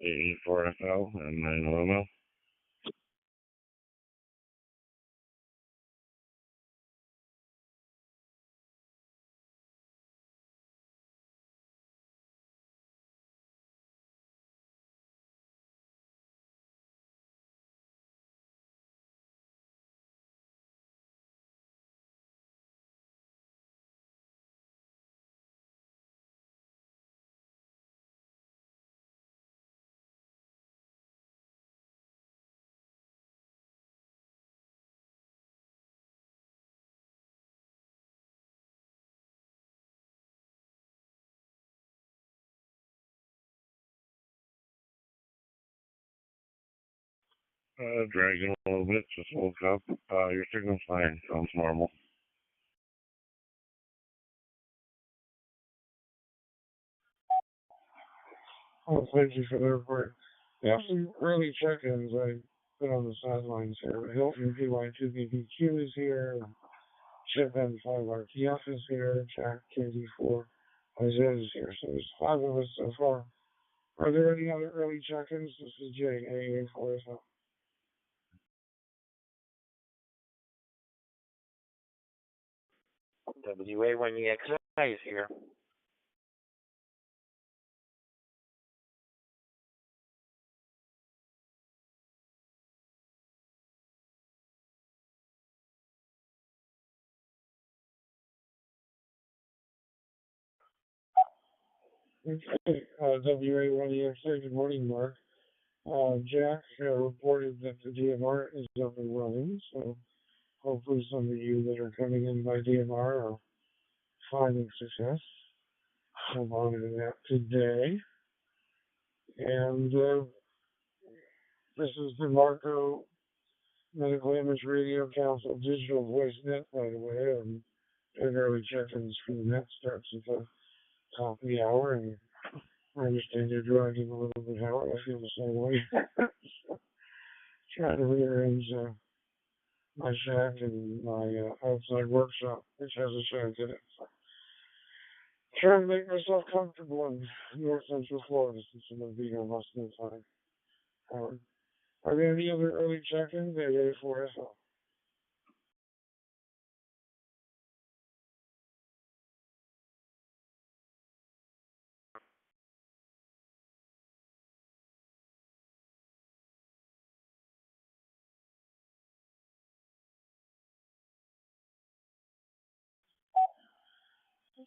84FL and 9 Limo. Dragging a little bit, just woke up. Your signal's fine, sounds normal. Oh, thank you for the report. Yeah, some early check-ins. I've been on the sidelines here. Hilton PY2BBQ is here. Chip N5RTF is here. Jack KD4 Isaiah is here. So there's 5 of us so far. Are there any other early check-ins? This is JAA4. WA1EXI is here. Okay, WA1EXI, good morning, Mark. Jack reported that the DMR is up and running, so hopefully some of you that are coming in by DMR are finding success. I'm monitoring that today. And this is the Marco Medical Image Radio Council Digital Voice Net, by the way. And early check-ins for the net starts at the top of the hour, and I understand you're driving a little bit, Howard. I feel the same way. Trying to rearrange my shack and my outside workshop, which has a shack in it. Trying to make myself comfortable in North Central Florida since I'm going to be here most of the time. Howard. Are there any other early check-ins? They're ready for us.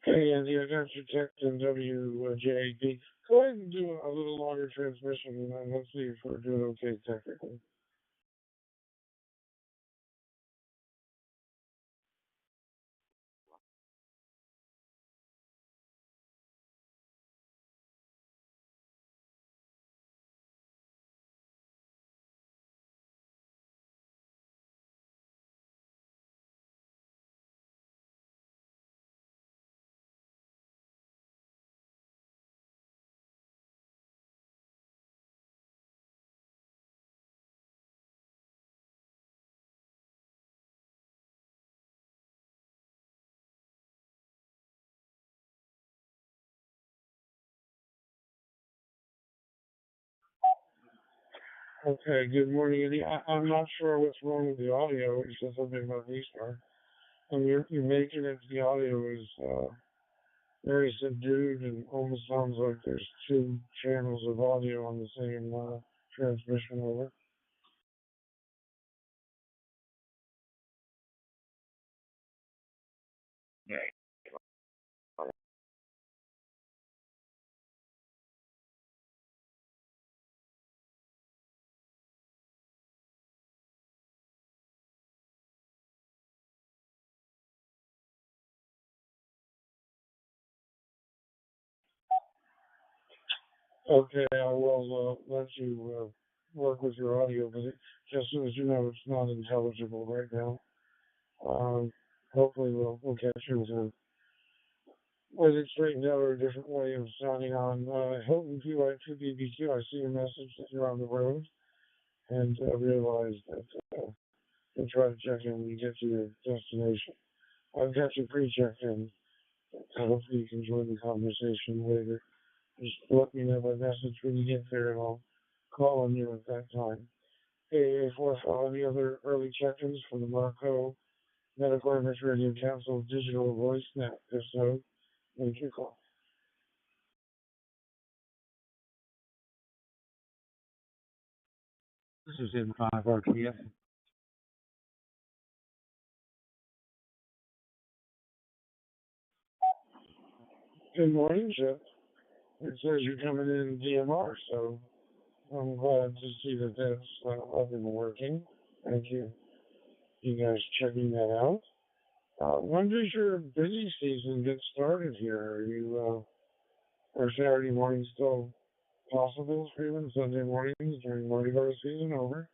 Okay, and the Adventure Tech and WJAD. Go ahead and do a little longer transmission, and let's see if we're doing okay technically. Okay, good morning, Eddie. I'm not sure what's wrong with the audio. It says something about restart. And you're making it, the audio is very subdued and almost sounds like there's 2 channels of audio on the same transmission over. Okay, I will let you work with your audio, but just so as you know, it's not intelligible right now. Um, hopefully we'll catch you with it straightened out or a different way of signing on. Hilton PY2BBQ, I see your message that you're on the road, and realize that you'll try to check in when you get to your destination. I've got you pre-checked in, so hopefully you can join the conversation later. Just let me know by message when you get there, and I'll call on you at that time. Hey, for any other early check-ins from the Marco Medical Image Radio Council Digital Voice Net episode, thank you, call. This is N5RTF. Good morning, Jeff. It says you're coming in DMR, so I'm glad to see that that's up and working. Thank you. You guys checking that out. When does your busy season get started here? Are Saturday mornings still possible for you, and Sunday mornings during Mardi Gras season over?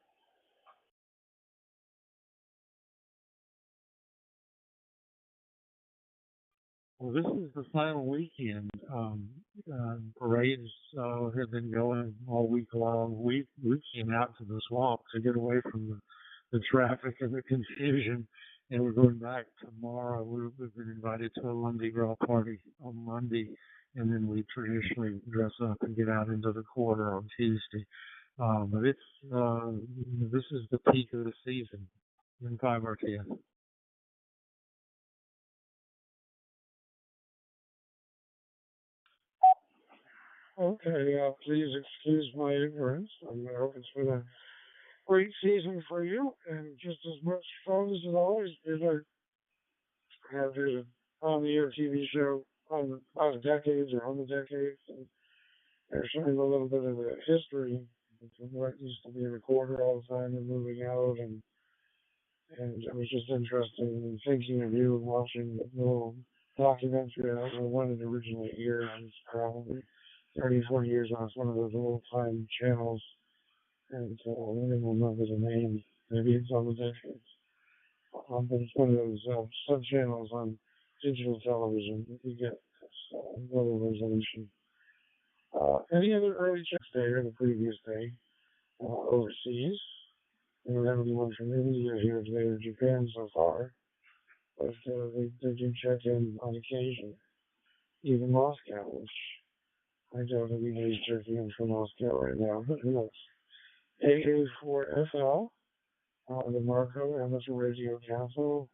Well, this is the final weekend. Parades have been going all week long. We came out to the swamp to get away from the traffic and the confusion, and we're going back tomorrow. We've been invited to a Lundi Gras party on Monday, and then we traditionally dress up and get out into the quarter on Tuesday. But this is the peak of the season in 5RTS. Okay, please excuse my ignorance. I hope it's been a great season for you and just as much fun as it always is. I have this on the air TV show on the decades or on the decades, and they're showing a little bit of the history from what used to be in the quarter all the time and moving out, and it was just interesting in thinking of you and watching the little documentary. I don't know when it originally aired. It's probably 30, 40 years on. It's one of those old time channels, and I don't even remember the name. Maybe it's on the decades. But it's one of those sub channels on digital television that you get lower resolution. Any other early checks day or the previous day overseas? We don't have anyone from India here today or Japan so far, but they do check in on occasion. Even Moscow, which I doubt anybody's checking in from Moscow right now, but who knows? AA4FL, the Marco Amateur Radio Council,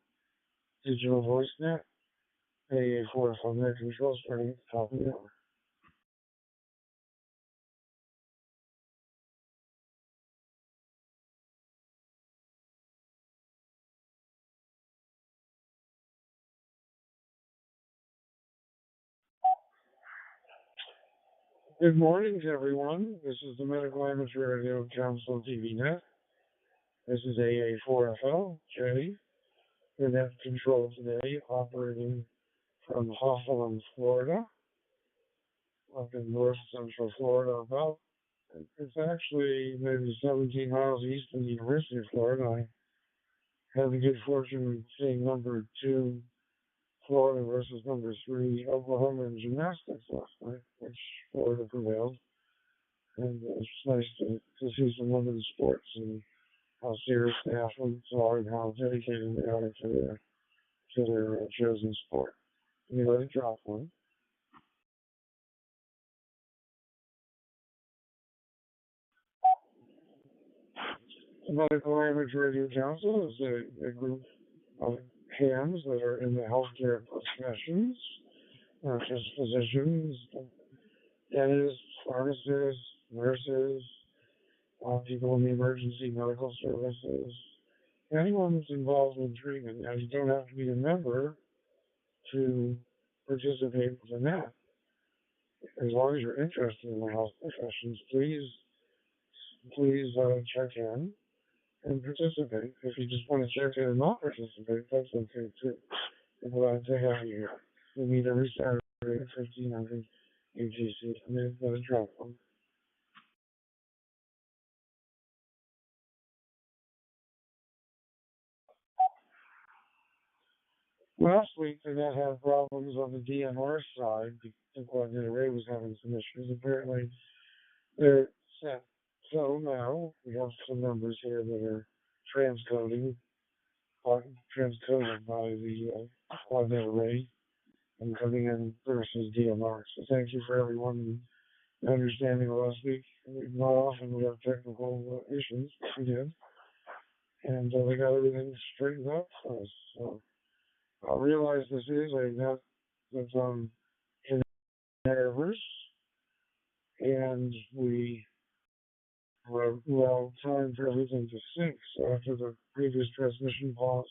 Digital Voice Net, AA4FL Net Control starting at the top of the hour. Good morning to everyone. This is the Medical Amateur Radio Council TV Net. This is AA4FL, Jay, the net control today, operating from Hawthorne, Florida, up in north central Florida about. It's actually maybe 17 miles east of the University of Florida. I had the good fortune of seeing number 2 Florida versus number 3 Oklahoma in gymnastics last night, which Florida prevailed. And it's nice to see some women's sports and how serious the athletes are and how dedicated they are to their chosen sport. You let it drop one. The Medical Amateur Radio Council is a group of hands that are in the healthcare professions, not just physicians, dentists, pharmacists, nurses, people in the emergency medical services, anyone that's involved in treatment. Now, you don't have to be a member to participate in that. As long as you're interested in the health professions, please check in and participate. If you just want to check in and not participate, that's okay too. I'm glad to have you here. We meet every Saturday at 1500 UTC. And they've got a drop one. Last week, they did have problems on the DMR side. The coordinator array was having some issues. Apparently, they're set. So now we have some numbers here that are transcoded by the coordinator array and coming in versus DMR. So thank you for everyone understanding last week. Not often we have technical issues, but we did, and they got everything straightened out for us. So I realize this is a net that's in errors, and we allow time for everything to sync. So after the previous transmission pause,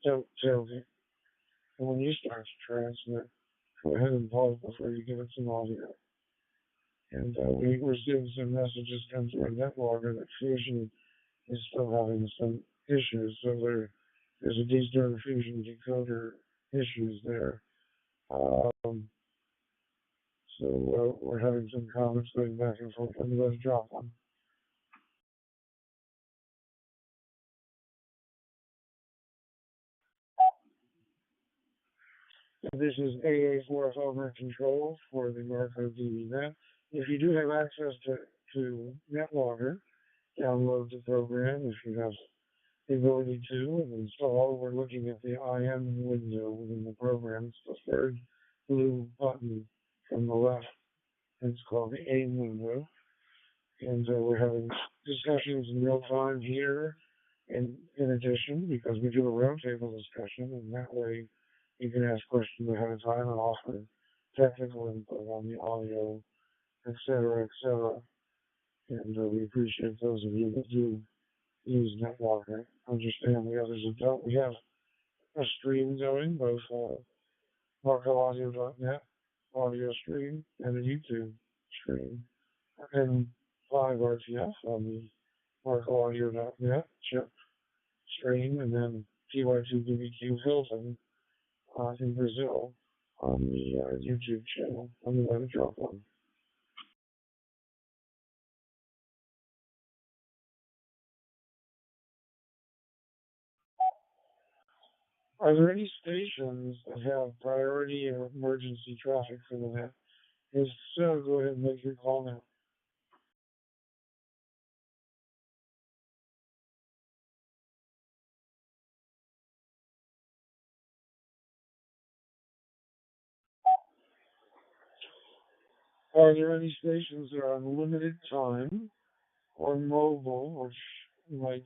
don't tell me. And when you start to transmit, go ahead and pause before you give it some audio. And we received some messages come through a NetLogger that Fusion is still having some issues. So there's a Keystone Fusion decoder issues there. Um, so we're having some comments going back and forth. I'm going to drop one. This is AA4 Net Control for the Marco DBNet. If you do have access to NetLogger, download the program if you have the ability to and install. We're looking at the IM window within the program. It's the third blue button from the left. It's called the AIM window. And we're having discussions in real time here. And in addition, because we do a roundtable discussion, and that way you can ask questions ahead of time and offer technical input on the audio, et cetera, et cetera. And we appreciate those of you that do use NetWalker. Understand the others that don't. We have a stream going, both MarcoAudio.net audio stream and a YouTube stream, and 5RTF on the MarcoAudio.net chip stream, and then PY2BBQ Hilton in Brazil on the YouTube channel. I'm going to drop one. Are there any stations that have priority or emergency traffic for the net? If so, go ahead and make your call now. Are there any stations that are on limited time or mobile, which might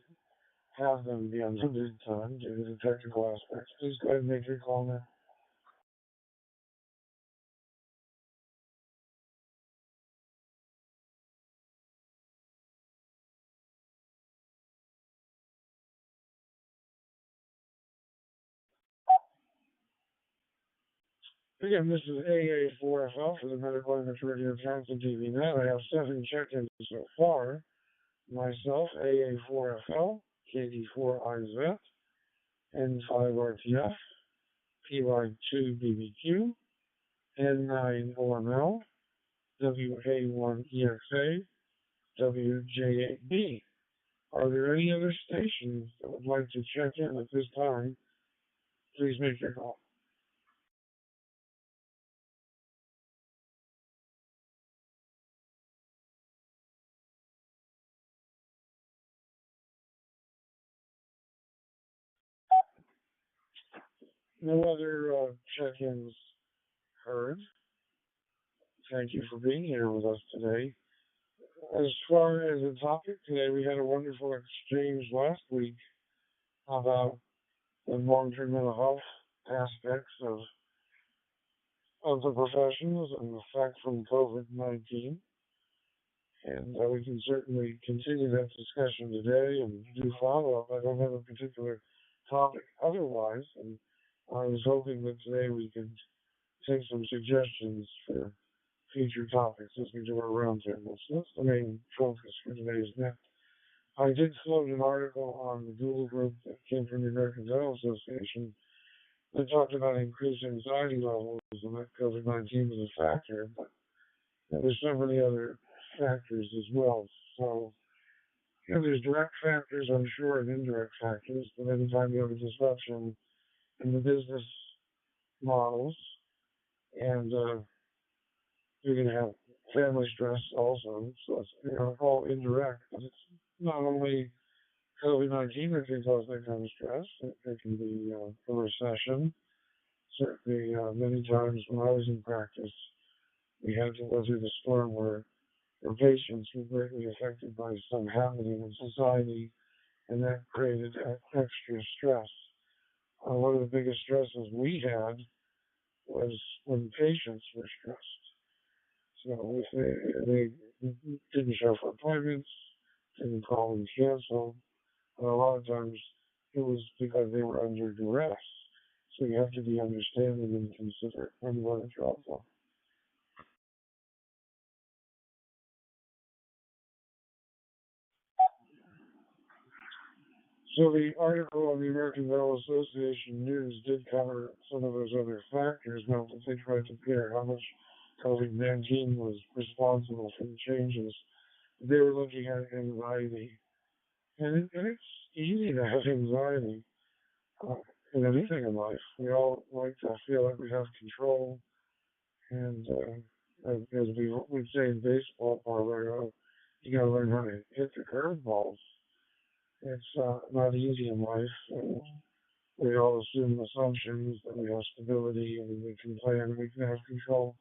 have them be on limited time due to the technical aspects? Please go ahead and make your call now. Again, this is AA4FL for the Medical Language Radio Council DBNet. I have 7 check-ins so far. Myself, AA4FL, KD4IZ, N5RTF, PY2BBQ, N9OML, WA1EXA, WJ8B. Are there any other stations that would like to check in at this time? Please make your call. No other check-ins heard. Thank you for being here with us today. As far as the topic today, we had a wonderful exchange last week about the long-term mental health aspects of the professions and the effect from COVID-19. And we can certainly continue that discussion today and do follow-up. I don't have a particular topic otherwise, and I was hoping that today we could take some suggestions for future topics as we do our roundtable. So that's the main focus for today's net. I did float an article on the Google group that came from the American Dental Association that talked about increased anxiety levels and that COVID-19 was a factor, but there's so many other factors as well. So, there's direct factors, I'm sure, and indirect factors, but anytime you have a disruption in the business models, and you're going to have family stress also, so it's all indirect. But it's not only COVID-19 that can cause that kind of stress. It can be a recession. Certainly, many times when I was in practice, we had to go through the storm where their patients were greatly affected by some happening in society, and that created extra stress. One of the biggest stresses we had was when patients were stressed. So if they didn't show for appointments, didn't call and cancel, and a lot of times it was because they were under duress. So you have to be understanding and considerate when you want to drop them. So the article on the American Dental Association News did cover some of those other factors. Now that they tried to compare how much COVID-19 was responsible for the changes, they were looking at anxiety. And it's easy to have anxiety uh, in anything in life. We all like to feel like we have control. And as we say in baseball parlor, you got to learn how to hit the curveballs. It's not easy in life. We all assume assumptions that we have stability and we can plan and we can have control.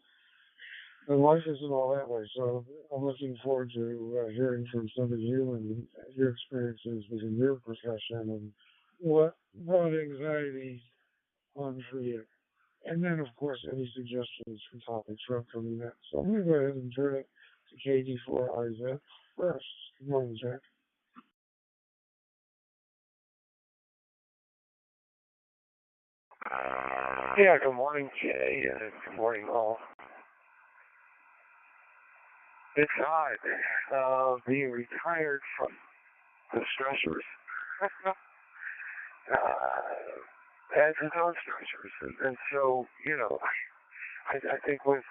And life isn't all that way. So I'm looking forward to hearing from some of you and your experiences within your profession and what anxiety on for you. And then, of course, any suggestions for topics for upcoming next. So I'm going to go ahead and turn it to Katie for Isaac first. Good morning, Jack. Yeah, good morning, Jay, and good morning, all. It's odd being retired from the stressors. And to those stressors. And so, I think with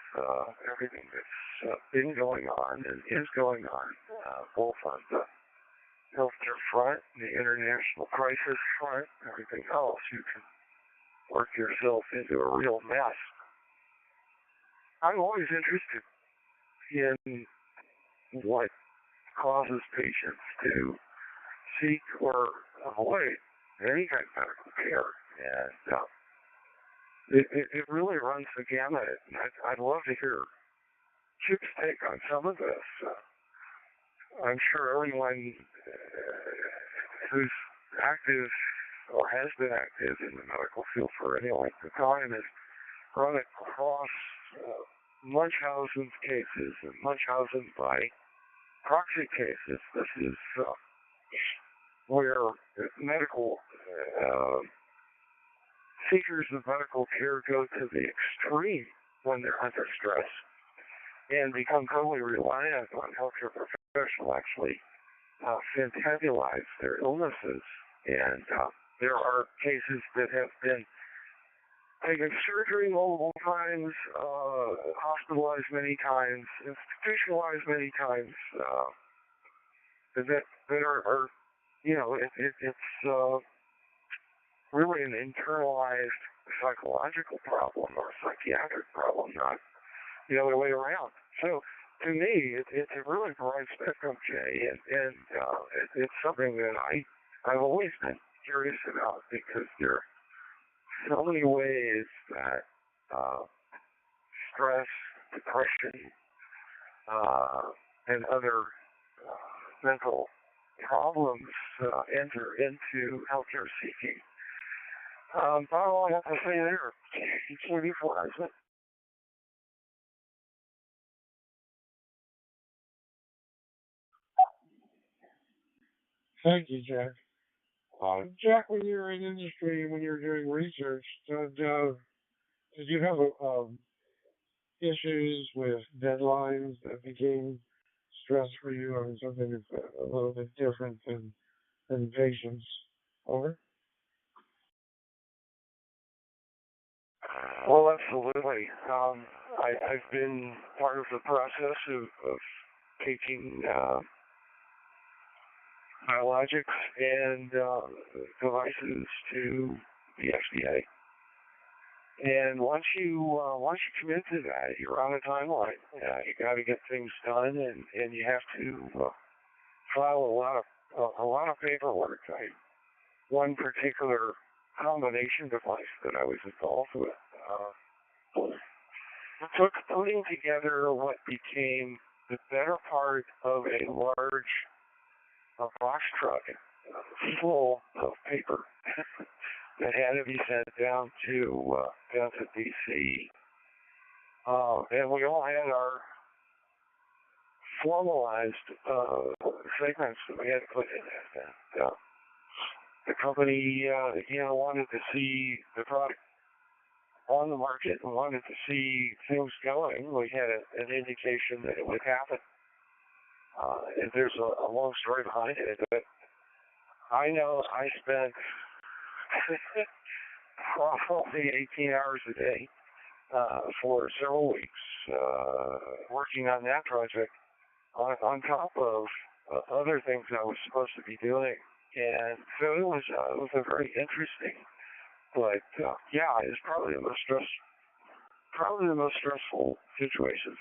everything that's been going on and is going on, both on the healthcare front, the international crisis front, everything else, you can work yourself into a real mess. I'm always interested in what causes patients to seek or avoid any kind of medical care. And it really runs the gamut. I'd love to hear Chip's take on some of this. I'm sure everyone who's active or has been active in the medical field for any length of time has run across Munchausen's cases and Munchausen by proxy cases. This is where medical seekers of medical care go to the extreme when they're under stress and become totally reliant on healthcare professionals actually fantabulize their illnesses. And there are cases that have been taken surgery multiple times, hospitalized many times, institutionalized many times, that are it's really an internalized psychological problem or psychiatric problem, not the other way around. So to me, it's a really broad spectrum, Jay, and it's something that I've always been curious about because there are so many ways that stress, depression, and other mental problems enter into healthcare seeking. That's all I have to say there. Katie for Isaac. Thank you, Jack. Jack, when you were in industry, when you were doing research, did you have issues with deadlines that became stress for you, or something that's a little bit different than patients? Over. Well, absolutely. I've been part of the process of taking biologics and devices to the FDA. And once you commit to that, you're on a timeline. You got to get things done, and you have to file a lot of paperwork. One particular combination device that I was involved with. took putting together what became the better part of a large box truck full of paper that had to be sent down to D.C. And we all had our formalized segments that we had to put in it. And, the company, wanted to see the product on the market and wanted to see things going. We had an indication that it would happen. And there's a long story behind it, but I know I spent probably 18 hours a day for several weeks working on that project on top of other things I was supposed to be doing. And so it was a very interesting, but it's probably the most stressful situations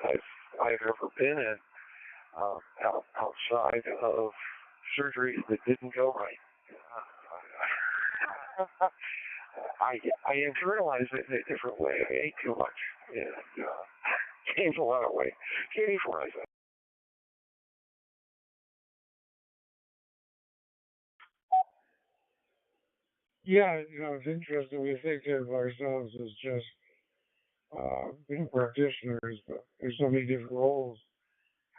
I've ever been in outside of surgeries that didn't go right. I internalized it in a different way. I ate too much and gained a lot of weight. Can't even realize that. Yeah, it's interesting. We think of ourselves as just practitioners, but there's so many different roles.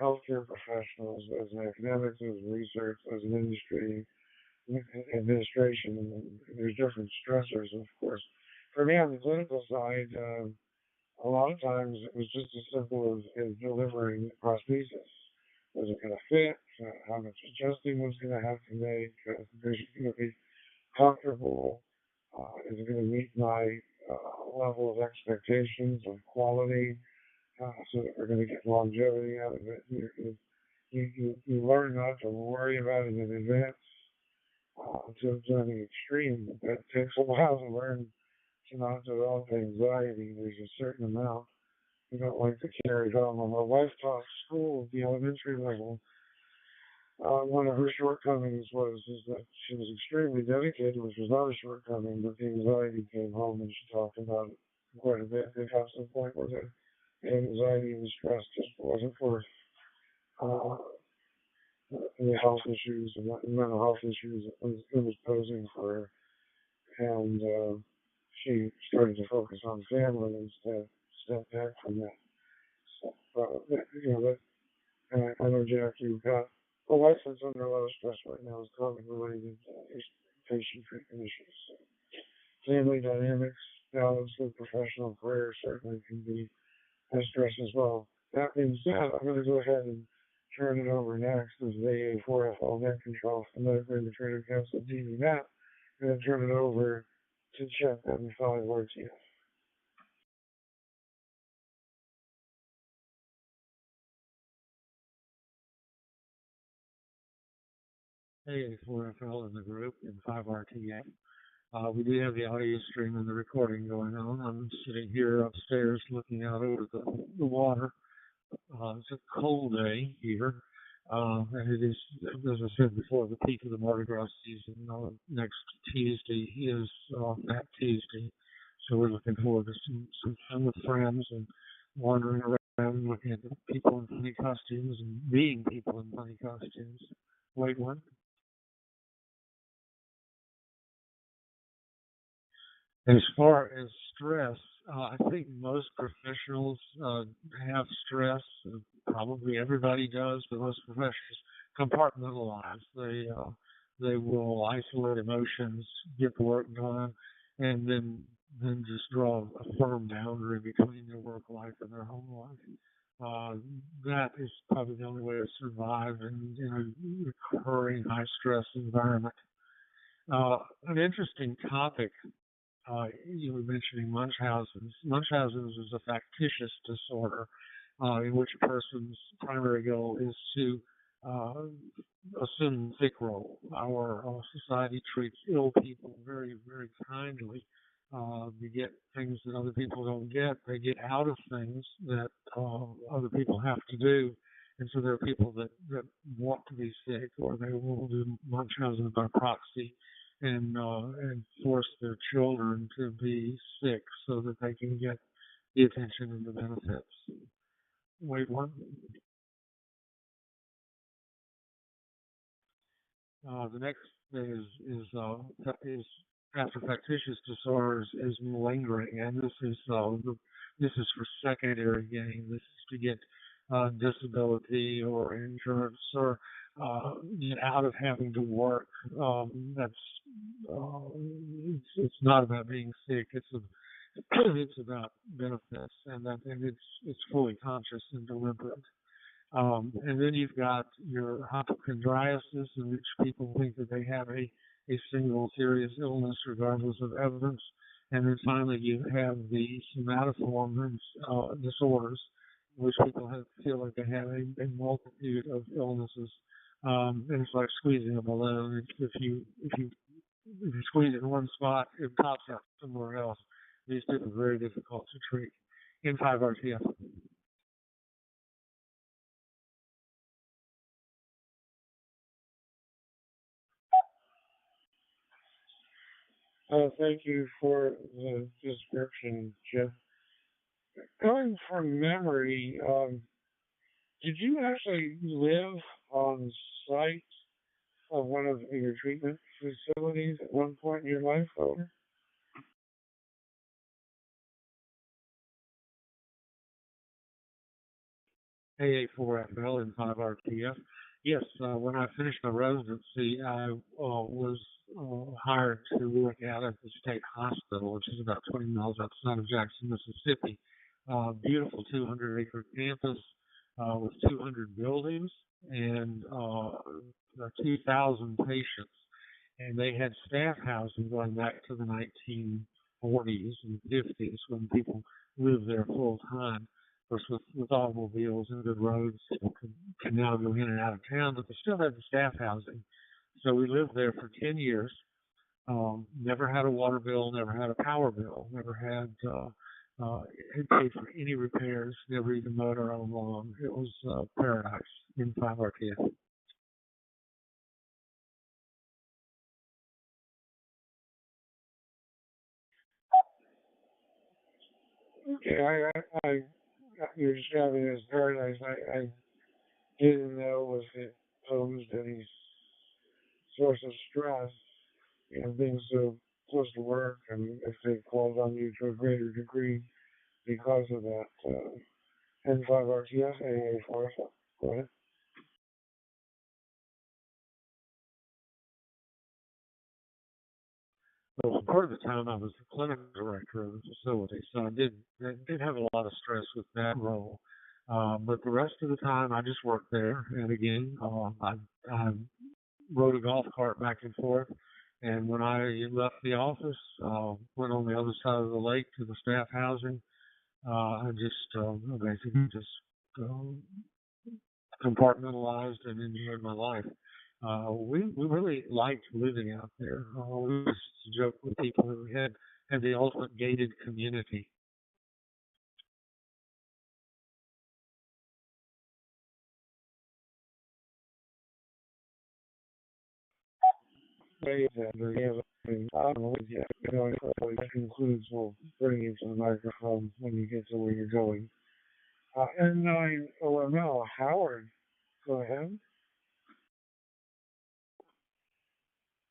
Healthcare professionals, as academics, as research, as an industry, administration, and there's different stressors, of course. For me, on the clinical side, a lot of times it was just as simple as delivering prosthesis. Was it going to fit? How much adjusting was going to have to make? Is it going to be comfortable? Is it going to meet my level of expectations of quality so that we're going to get longevity out of it? You learn not to worry about it in advance to an extreme. That takes a while to learn to not develop anxiety. There's a certain amount you don't like to carry home. My wife taught school at the elementary level. One of her shortcomings is that she was extremely dedicated, which was not a shortcoming, but the anxiety came home and she talked about it quite a bit. It got to the point where the anxiety and the stress just wasn't worth uh, the health issues and the mental health issues it was posing for her. And she started to focus on family instead, step back from that. So, that, and I know, Jack, you've got a wife that's under a lot of stress right now is COVID-related patient treatment issues. So family dynamics, balance with professional career certainly can be a stress as well. That being said, I'm going to go ahead and turn it over next as the AA4FL net control for medical administrative council DB Matt. I'm going to turn it over to Chet and 5 words here. AA4FL in the group in 5RTA. We do have the audio stream and the recording going on. I'm sitting here upstairs looking out over the water. It's a cold day here, and it is, as I said before, the peak of the Mardi Gras season. Next Tuesday is that Tuesday, so we're looking forward to some fun with friends and wandering around, looking at the people in funny costumes and being people in funny costumes. Wait one. As far as stress, I think most professionals have stress. Probably everybody does, but most professionals compartmentalize. They will isolate emotions, get the work done, and then just draw a firm boundary between their work life and their home life. That is probably the only way to survive in a recurring high stress environment. An interesting topic you were mentioning Munchausen's. Munchausen's is a factitious disorder in which a person's primary goal is to uh, assume thick role. Our society treats ill people very, very kindly. They get things that other people don't get. They get out of things that other people have to do. And so there are people that want to be sick, or they will do Munchausen by proxy and force their children to be sick so that they can get the attention and the benefits. Wait, one. The next thing is after factitious disorders is malingering, and this is for secondary gain. This is to get disability or insurance or get out of having to work. That's uh, it's not about being sick. It's about benefits, and it's fully conscious and deliberate. And then you've got your hypochondriasis, in which people think that they have a single serious illness regardless of evidence. And then finally, you have the somatoform disorders, in which people feel like they have a multitude of illnesses. And it's like squeezing a balloon. If you squeeze it in one spot, it pops out somewhere else. These people are very difficult to treat. In 5-RTF. Thank you for the description, Jeff. Going from memory, did you actually live on site of one of your treatment facilities at one point in your life? Or? AA4FL and 5-RTF. Yes, when I finished my residency, I was hired to work out at the state hospital, which is about 20 miles outside of Jackson, Mississippi. Beautiful 200-acre campus with 200 buildings and 2,000 patients. And they had staff housing going back to the 1940s and 50s when people lived there full time. Of course, with automobiles and good roads, people can now go in and out of town, but they still had the staff housing. So we lived there for 10 years. Never had a water bill, never had a power bill, never had paid for any repairs, never even mowed our own lawn. It was paradise in 5-RTF. Okay, you're describing it as paradise. I didn't know if it posed any source of stress, being so close to work, and if they called on you to a greater degree because of that. N5RTS, AA4, go ahead. Well, part of the time I was the clinical director of the facility, so I did have a lot of stress with that role. But the rest of the time, I just worked there, and again, I rode a golf cart back and forth. And when I left the office, went on the other side of the lake to the staff housing. I just basically just uh, compartmentalized and enjoyed my life. We really liked living out there. We used to joke with people that we had the ultimate gated community. Ways that I don't know yet. That concludes. We'll bring you to the microphone when you get to where you're going. N9OML, Howard, go ahead.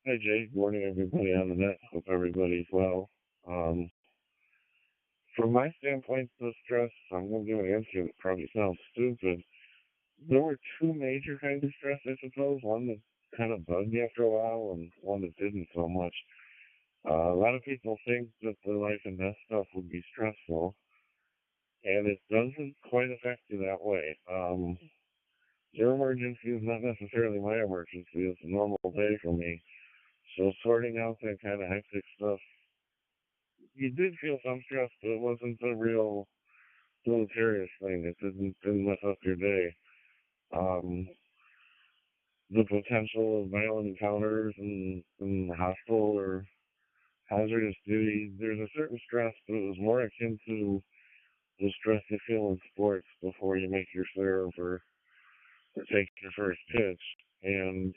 Hey Jay, good morning everybody on the net. Hope everybody's well. Um, from my standpoint, the stress, I'm going to give an answer that probably sounds stupid. There were two major kinds of stress, I suppose. One that kind of bugged me after a while, and one that didn't so much. A lot of people think that the life and death stuff would be stressful, and it doesn't quite affect you that way. Your emergency is not necessarily my emergency. It's a normal day for me. So sorting out that kind of hectic stuff, you did feel some stress, but it wasn't a real deleterious thing. It didn't mess up your day. Um, the potential of violent encounters and hostile or hazardous duty, there's a certain stress, but it was more akin to the stress you feel in sports before you make your serve or take your first pitch. And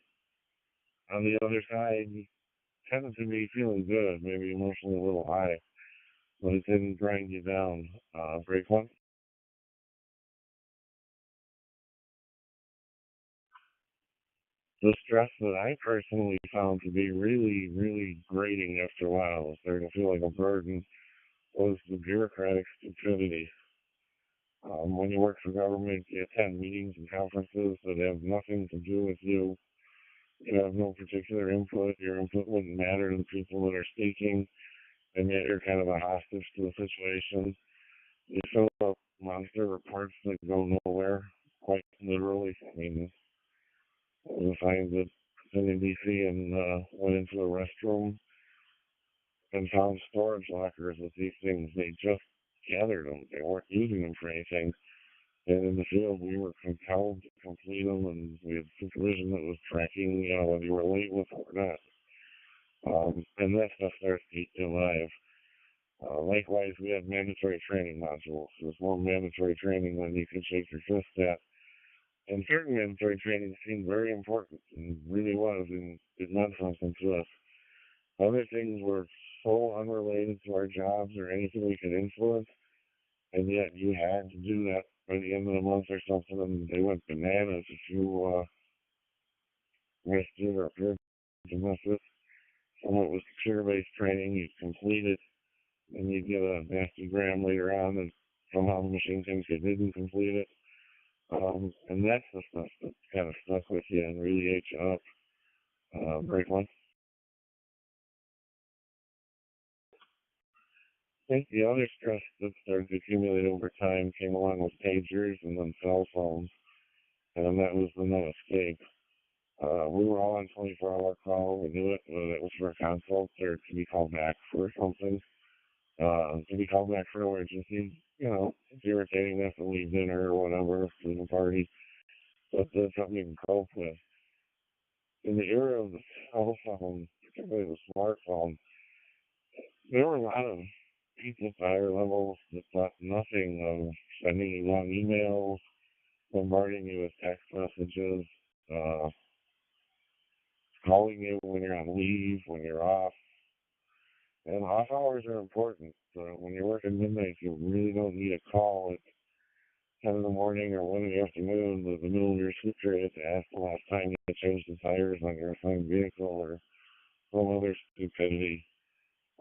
on the other side, you tended to be feeling good, maybe emotionally a little high. but it didn't grind you down. Break one. The stress that I personally found to be really, really grating after a while, starting to feel like a burden, was the bureaucratic stupidity. When you work for government, you attend meetings and conferences that have nothing to do with you. You have no particular input. Your input wouldn't matter to the people that are speaking, and yet you're kind of a hostage to the situation. You fill out monster reports that go nowhere, quite literally. I mean, we find that in DC and went into the restroom and found storage lockers with these things. They just gathered them. They weren't using them for anything. And in the field, we were compelled to complete them, and we had supervision that was tracking, whether you were late with it or not. And that stuff starts to eat you alive. Likewise, we had mandatory training modules. There's more mandatory training than you can shake your fist at. And certain mandatory training seemed very important, and really was, and it meant something to us. Other things were so unrelated to our jobs or anything we could influence, and yet you had to do that by the end of the month or something, and they went bananas if you missed it or appeared to miss it. Some of it was computer-based training. You'd complete it, and you'd get a nasty gram later on, and somehow the machine thinks you didn't complete it. And that's the stuff that kind of stuck with you and really ate you up. Break one. I think the other stress that started to accumulate over time came along with pagers and then cell phones, and that was the no escape. We were all on 24-hour call. We knew it, whether it was for a consult or to be called back for something. To be called back for emergencies, it's irritating to have to leave dinner or whatever, to the party, but that's something you can cope with. In the era of the cell phone, particularly the smartphone, there were a lot of people at higher levels that thought nothing of sending you long emails, bombarding you with text messages, uh, calling you when you're on leave, when you're off. And off hours are important. So when you're working midnight, you really don't need a call at 10 in the morning or 1 in the afternoon in the middle of your sleep period to ask the last time you changed the tires on your assigned vehicle or some other stupidity.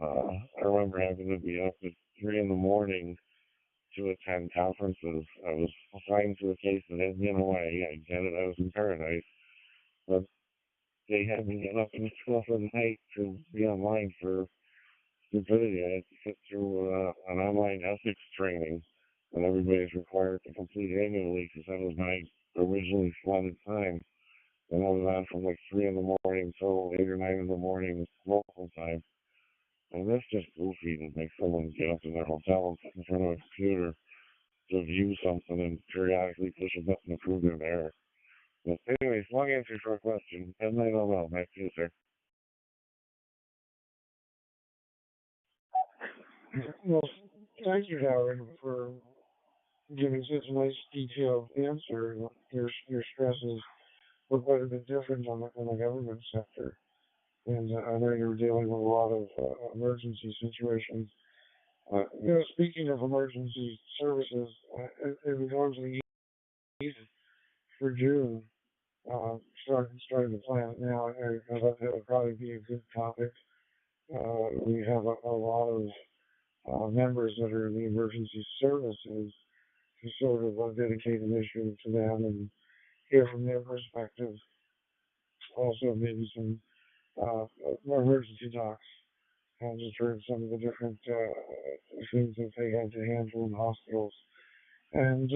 I remember having to be up at 3 in the morning to attend conferences. I was assigned to a case that had me in Hawaii. I get it, I was in paradise. But they had me get up in the middle of the night to be online for stupidity. I had to sit through an online ethics training that everybody's required to complete annually because that was my originally slotted time. And I was on from like 3 in the morning till 8 or 9 in the morning local time. And that's just goofy to make someone get up in their hotel and sit in front of a computer to view something and periodically push a button to prove they're there. But anyways, long answer for a question. And I don't know. Back to you, sir. Well, thank you, Howard, for giving such a nice detailed answer. Your stresses were quite a bit different in the government sector. And I know you were dealing with a lot of emergency situations. Speaking of emergency services, it was largely easy for June. Starting to plan it now. I thought that would probably be a good topic. We have a lot of members that are in the emergency services to sort of dedicate an issue to them and hear from their perspective. Also, maybe some emergency talks. I just heard some of the different things that they had to handle in hospitals. And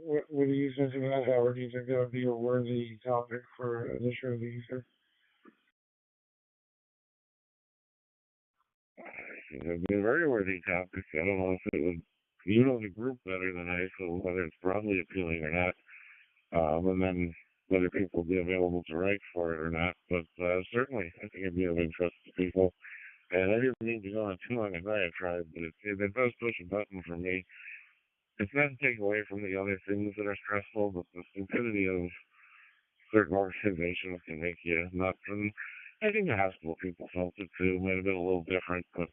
what do you think of that, Howard? Do you think that would be a worthy topic for this show of the ether? It would be a very worthy topic. I don't know if it would, you know the group better than I, so whether it's broadly appealing or not, and then whether people will be available to write for it or not. But certainly, I think it'd be of interest to people. And I didn't mean to go on too long a diatribe, but it does push a button for me. It's not to take away from the other things that are stressful, but the stupidity of certain organizations can make you nuts. And I think the hospital people felt it too. Might have been a little different, but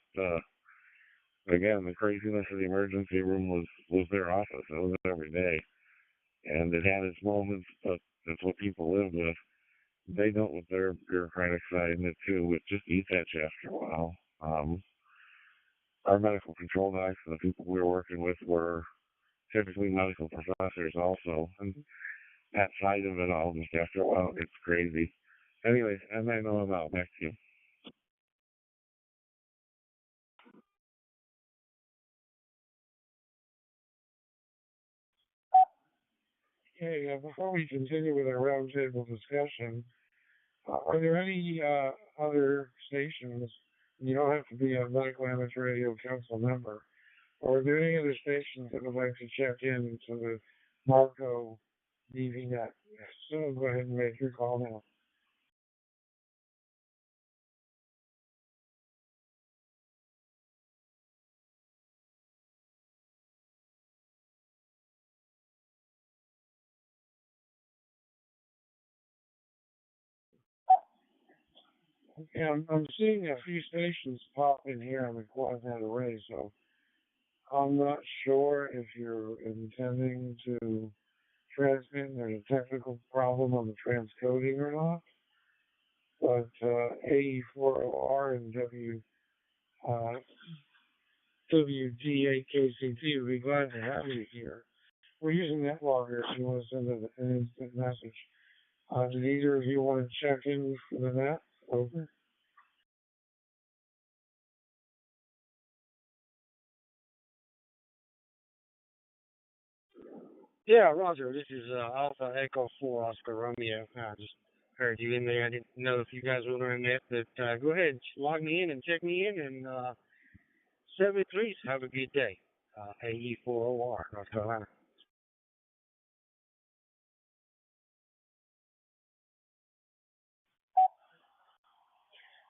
again, the craziness of the emergency room was their office. It was every day, and it had its moments, but that's what people live with. They dealt with their bureaucratic side in it too, which just eats at you after a while. Our medical control guys and the people we were working with were typically medical professors also, and that side of it all, just after a while, it's crazy. Anyways, as I know about, back to you. Hey, before we continue with our roundtable discussion, are there any other stations? You don't have to be a Medical Amateur Radio Council member. Or are there any other stations that would like to check in to the Marco DVNet? So go ahead and make your call now. Yeah, I'm seeing a few stations pop in here on the Quadnet array, so I'm not sure if you're intending to transmit and there's a technical problem on the transcoding or not. But AE4OR and uh, WG8KCT would be glad to have you here. We're using NetLogger if you want to send an instant message. Did either of you want to check in for the net? Over. Yeah, Roger. This is Alpha Echo 4 Oscar Romeo. I just heard you in there. I didn't know if you guys were on that, but go ahead, log me in and check me in. And 73, have a good day. AE4OR, North Carolina.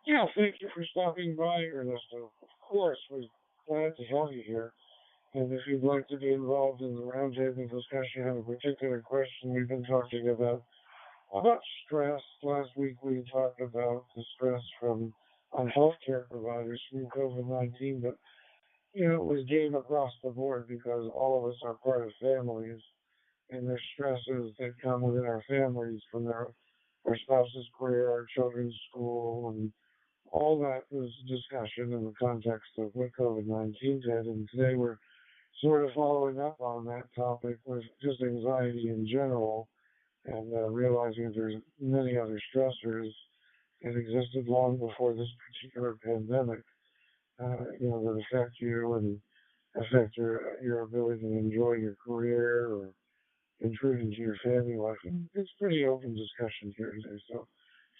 Yeah, thank you for stopping by, Ernesto. Of course, we're glad to have you here. And if you'd like to be involved in the roundtable discussion on a particular question we've been talking about stress. Last week we talked about the stress from on healthcare providers from COVID-19, but it was game across the board because all of us are part of families, and there's stresses that come within our families from our spouse's career, our children's school, and all that was discussion in the context of what COVID-19 did. And today we're sort of following up on that topic with just anxiety in general and realizing that there's many other stressors that existed long before this particular pandemic, that affect you and affect your ability to enjoy your career or intrude into your family life. And it's pretty open discussion here today, so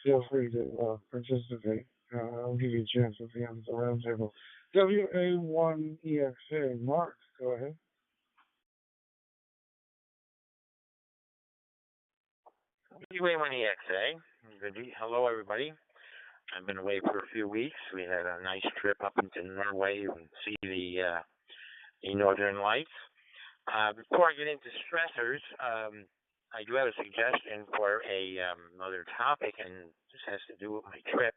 feel free to participate. I'll give you a chance at the end of the roundtable. WA1EXA, Mark, go ahead. WA1EXA. Hello, everybody. I've been away for a few weeks. We had a nice trip up into Norway and see the Northern Lights. Before I get into stressors, I do have a suggestion for another topic, and this has to do with my trip.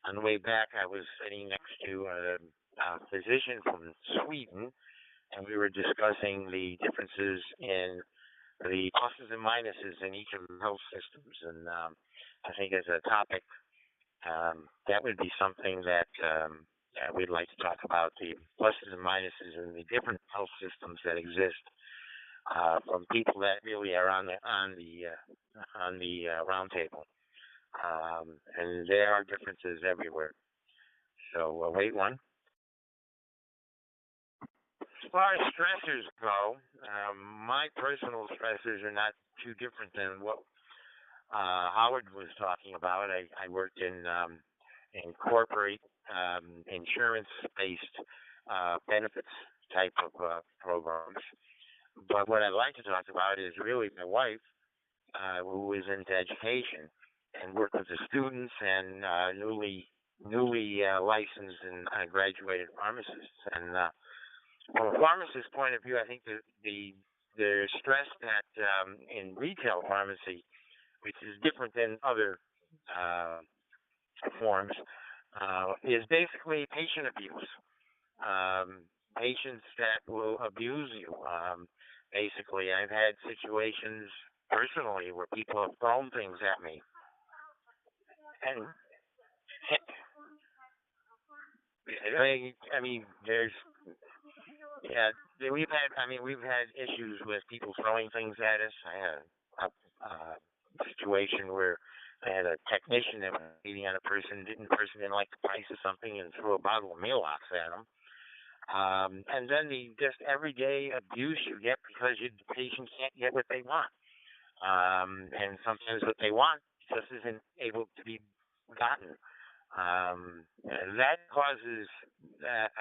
On the way back, I was sitting next to a physician from Sweden, and we were discussing the differences in the pluses and minuses in each of the health systems. And I think as a topic, that would be something that we'd like to talk about, the pluses and minuses in the different health systems that exist from people that really are on the roundtable. And there are differences everywhere. So wait one. As far as stressors go, my personal stressors are not too different than what Howard was talking about. I worked in corporate insurance-based benefits type of programs. But what I'd like to talk about is really my wife, who is into education and worked with the students and newly licensed and graduated pharmacists. And from a pharmacist point of view, I think the stress that in retail pharmacy, which is different than other forms, is basically patient abuse. patients that will abuse you. Basically, I've had situations personally where people have thrown things at me, and I mean, there's yeah, we've had issues with people throwing things at us. I had a situation where I had a technician that was waiting on a person. Person didn't like the price of something and threw a bottle of Maalox at him. And then the just everyday abuse you get because the patient can't get what they want. And sometimes what they want just isn't able to be gotten. And that causes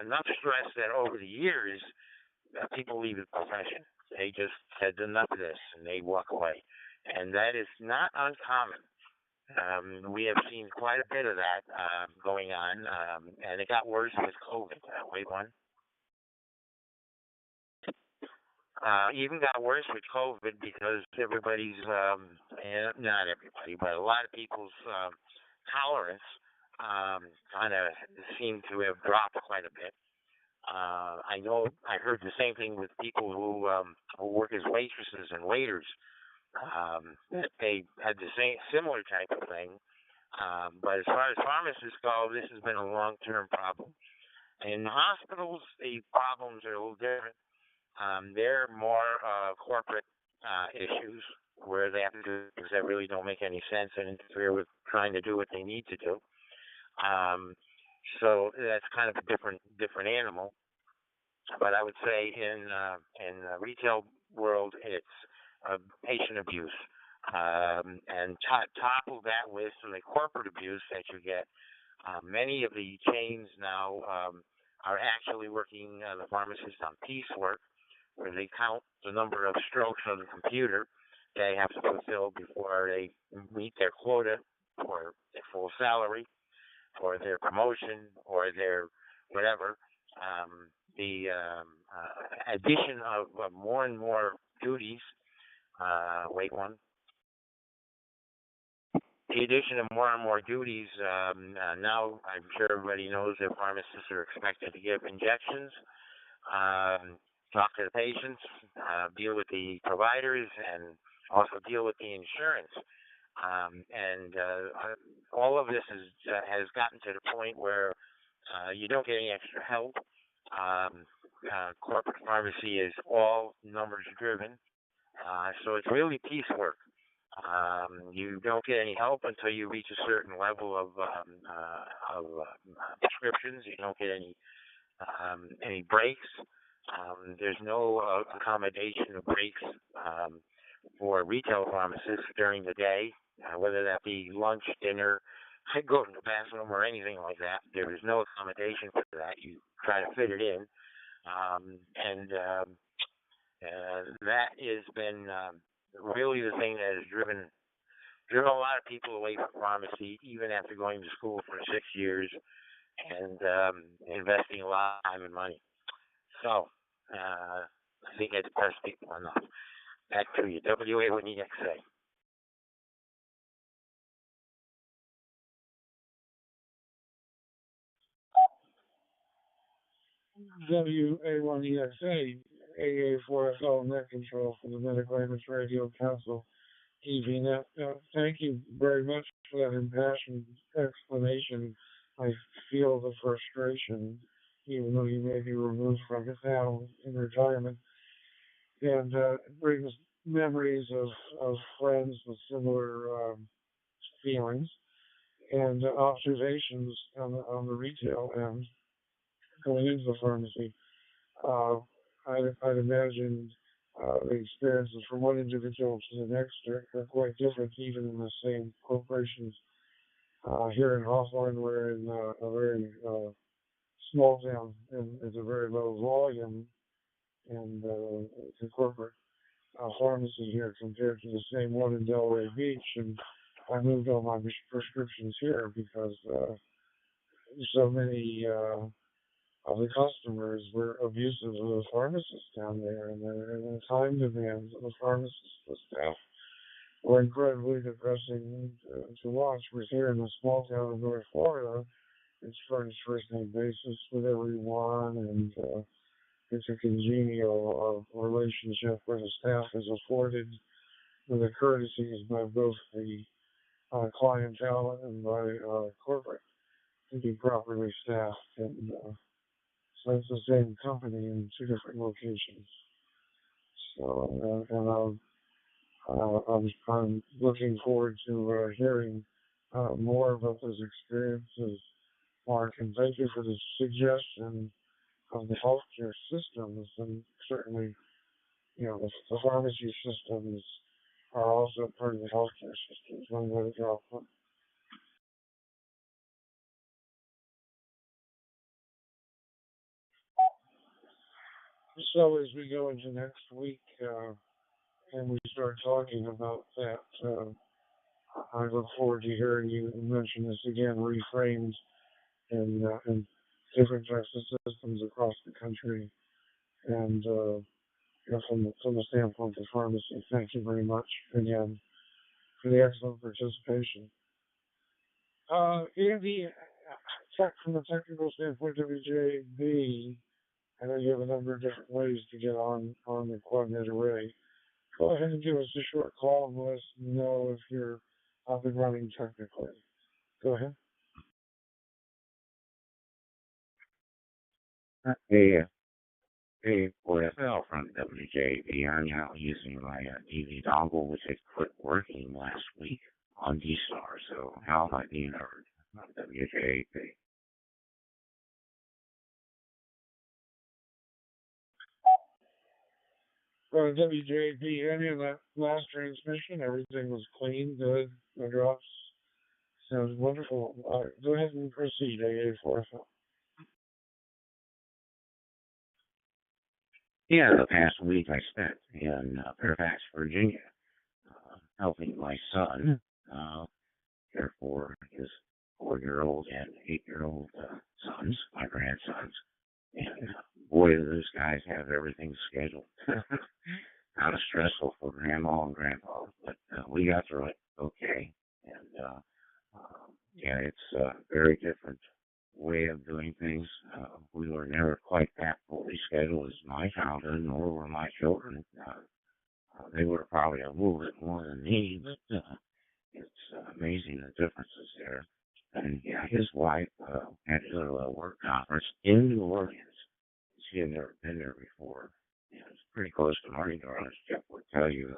enough stress that over the years, people leave the profession. They just said enough of this and they walk away. And that is not uncommon. We have seen quite a bit of that going on, and it got worse with COVID. Wait one. Even got worse with COVID because everybody's, not everybody, but a lot of people's tolerance kind of seemed to have dropped quite a bit. I know I heard the same thing with people who work as waitresses and waiters. They had the same similar type of thing. But as far as pharmacists go, this has been a long-term problem. In hospitals, the problems are a little different. They're more corporate issues where they have to do things that really don't make any sense and interfere with trying to do what they need to do. So that's kind of a different animal. But I would say in the retail world, it's patient abuse, and topple that with the corporate abuse that you get. Many of the chains now are actually working the pharmacist on piecework, where they count the number of strokes on the computer they have to fulfill before they meet their quota for their full salary, or their promotion, or their whatever. The addition of more and more duties. Wait one. The addition of more and more duties. Now, I'm sure everybody knows that pharmacists are expected to give injections, talk to the patients, deal with the providers, and also deal with the insurance. And all of this has gotten to the point where you don't get any extra help. Corporate pharmacy is all numbers driven, so it's really piecework. You don't get any help until you reach a certain level of prescriptions. You don't get any breaks. There's no accommodation of breaks for retail pharmacists during the day, whether that be lunch, dinner, go to the bathroom, or anything like that. There is no accommodation for that. You try to fit it in, and that has been really the thing that has driven a lot of people away from pharmacy, even after going to school for 6 years and investing a lot of time and money. So I think it's pressed people enough. Back to you. WA, what do you got to say? WA1EXA, AA4FL Net Control for the Medical Aimers Radio Council, TVNet. Thank you very much for that impassioned explanation. I feel the frustration, even though you may be removed from it now in retirement. And it brings memories of friends with similar feelings and observations on the retail end going into the pharmacy. I'd imagine the experiences from one individual to the next are quite different, even in the same corporations. Here in Hawthorne, we're in a very small town, and it's a very low volume, and it's a corporate pharmacy here compared to the same one in Delray Beach, and I moved all my prescriptions here because so many of the customers were abusive of the pharmacists down there, and the time demands of the pharmacist staff were incredibly depressing to watch. We're here in the small town of North Florida, it's first name basis with everyone, and it's a congenial relationship where the staff is afforded with the courtesies by both the clientele and by corporate to be properly staffed. And so it's the same company in two different locations. So, I'm looking forward to hearing more about those experiences, Mark, and thank you for the suggestion of the healthcare systems, and certainly, the pharmacy systems are also part of the healthcare systems. One way to drop them. So as we go into next week, and we start talking about that, I look forward to hearing you mention this again, reframed in different types of systems across the country, and from the standpoint of pharmacy. Thank you very much again for the excellent participation. Andy, from a technical standpoint, WJB, I know you have a number of different ways to get on the coordinate array. Go ahead and give us a short call and let us know if you're up and running technically. Go ahead. Hey, Dave OFL from WJB. I'm now using my DV dongle, which had quit working last week on D-Star. So how am I being heard on WJB? WJB, any of that last transmission, everything was clean, good, no drops. Sounds wonderful. Go ahead and proceed, AA4FL. Yeah, the past week I spent in Fairfax, Virginia, helping my son care for his 4-year-old and 8-year-old sons, my grandsons. And boy, do those guys have everything scheduled. Kind of stressful for Grandma and Grandpa, but we got through it okay. And yeah, it's a very different way of doing things. We were never quite that fully scheduled as my childhood, nor were my children. They were probably a little bit more than me, but it's amazing the differences there. And yeah, his wife had to go to a work conference in New Orleans. She had never been there before. Yeah, it's pretty close to Mardi Gras, as Jeff would tell you.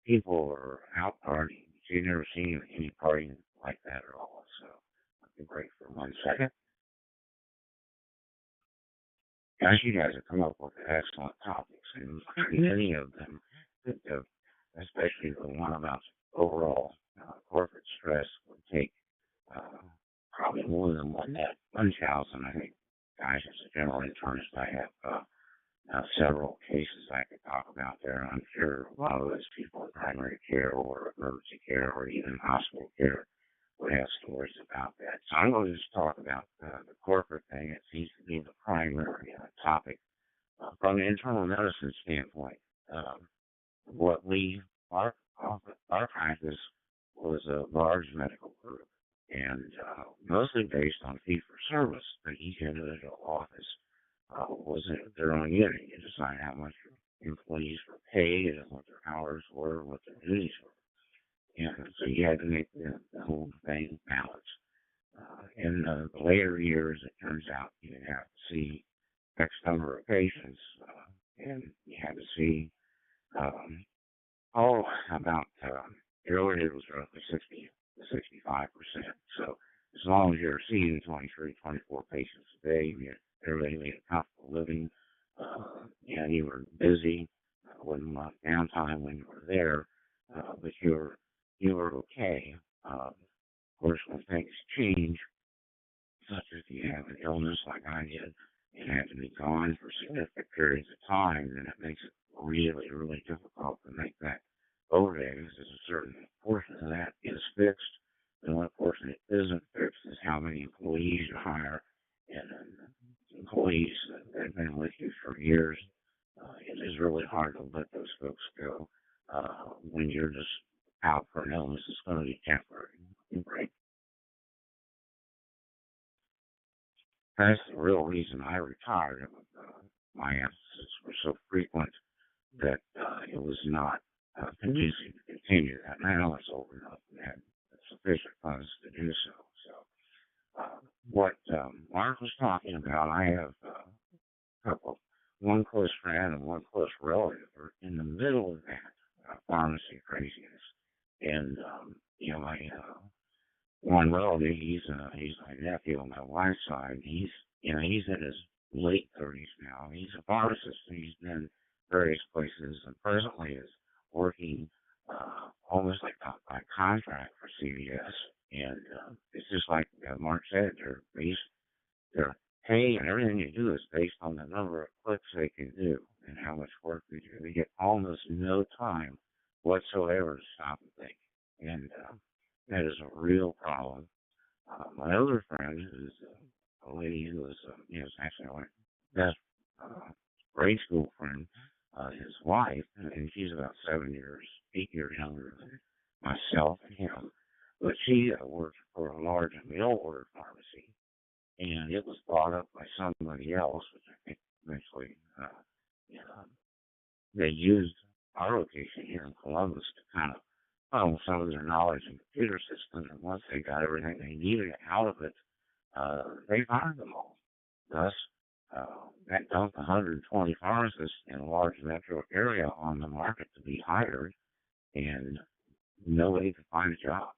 People were out partying. She'd never seen any partying like that at all. So I'll be break for 1 second. Guys, you guys have come up with excellent topics, and many of them, especially the one about overall corporate stress, would take probably more than one Munchausen. I think, guys, as a general internist, I have several cases I could talk about there. I'm sure a lot of those people in primary care or emergency care or even hospital care would have stories about that. So I'm going to just talk about the corporate thing. It seems to be the primary topic. From an internal medicine standpoint, what our practice was a large medical group, and mostly based on fee-for-service, but each individual office was their own unit. You decide how much your employees were paid and what their hours were, what their duties were. And so you had to make the whole thing balance. In the later years, it turns out you have to see X number of patients, and you had to see, about, earlier it was roughly 60 to 65%. So as long as you're seeing 23, 24 patients a day, everybody made a comfortable living, and you were busy, wasn't a lot of downtime when you were there, but you were okay. Of course, when things change, such as you have an illness like I did, and had to be gone for significant periods of time, then it makes it really, really difficult to make that overhead, because there's a certain portion of that is fixed, and one portion that isn't fixed is how many employees you hire, and employees that have been with you for years. It is really hard to let those folks go when you're just out for an illness. It's going to be temporary. Right? that's the real reason I retired. My absences were so frequent that it was not conducive to continue that. Now it's over enough and had sufficient funds to do so. So, what Mark was talking about, I have a couple, one close friend and one close relative are in the middle of that pharmacy craziness. And, my one relative, he's my nephew on my wife's side. He's in his late 30s now. He's a pharmacist. And he's been various places and presently is working almost like by contract for CVS. And it's just like Mark said, their pay and everything they do is based on the number of clicks they can do and how much work they do. They get almost no time whatsoever to stop and think. And that is a real problem. My other friend is a lady who is actually my best grade school friend, his wife, and she's about 8 years younger than myself and him. But she worked for a large mail order pharmacy, and it was bought up by somebody else, which I think eventually they used our location here in Columbus to kind of some of their knowledge in computer systems, and once they got everything they needed out of it, they fired them all. Thus, that dumped 120 pharmacists in a large metro area on the market to be hired, and nobody could find a job.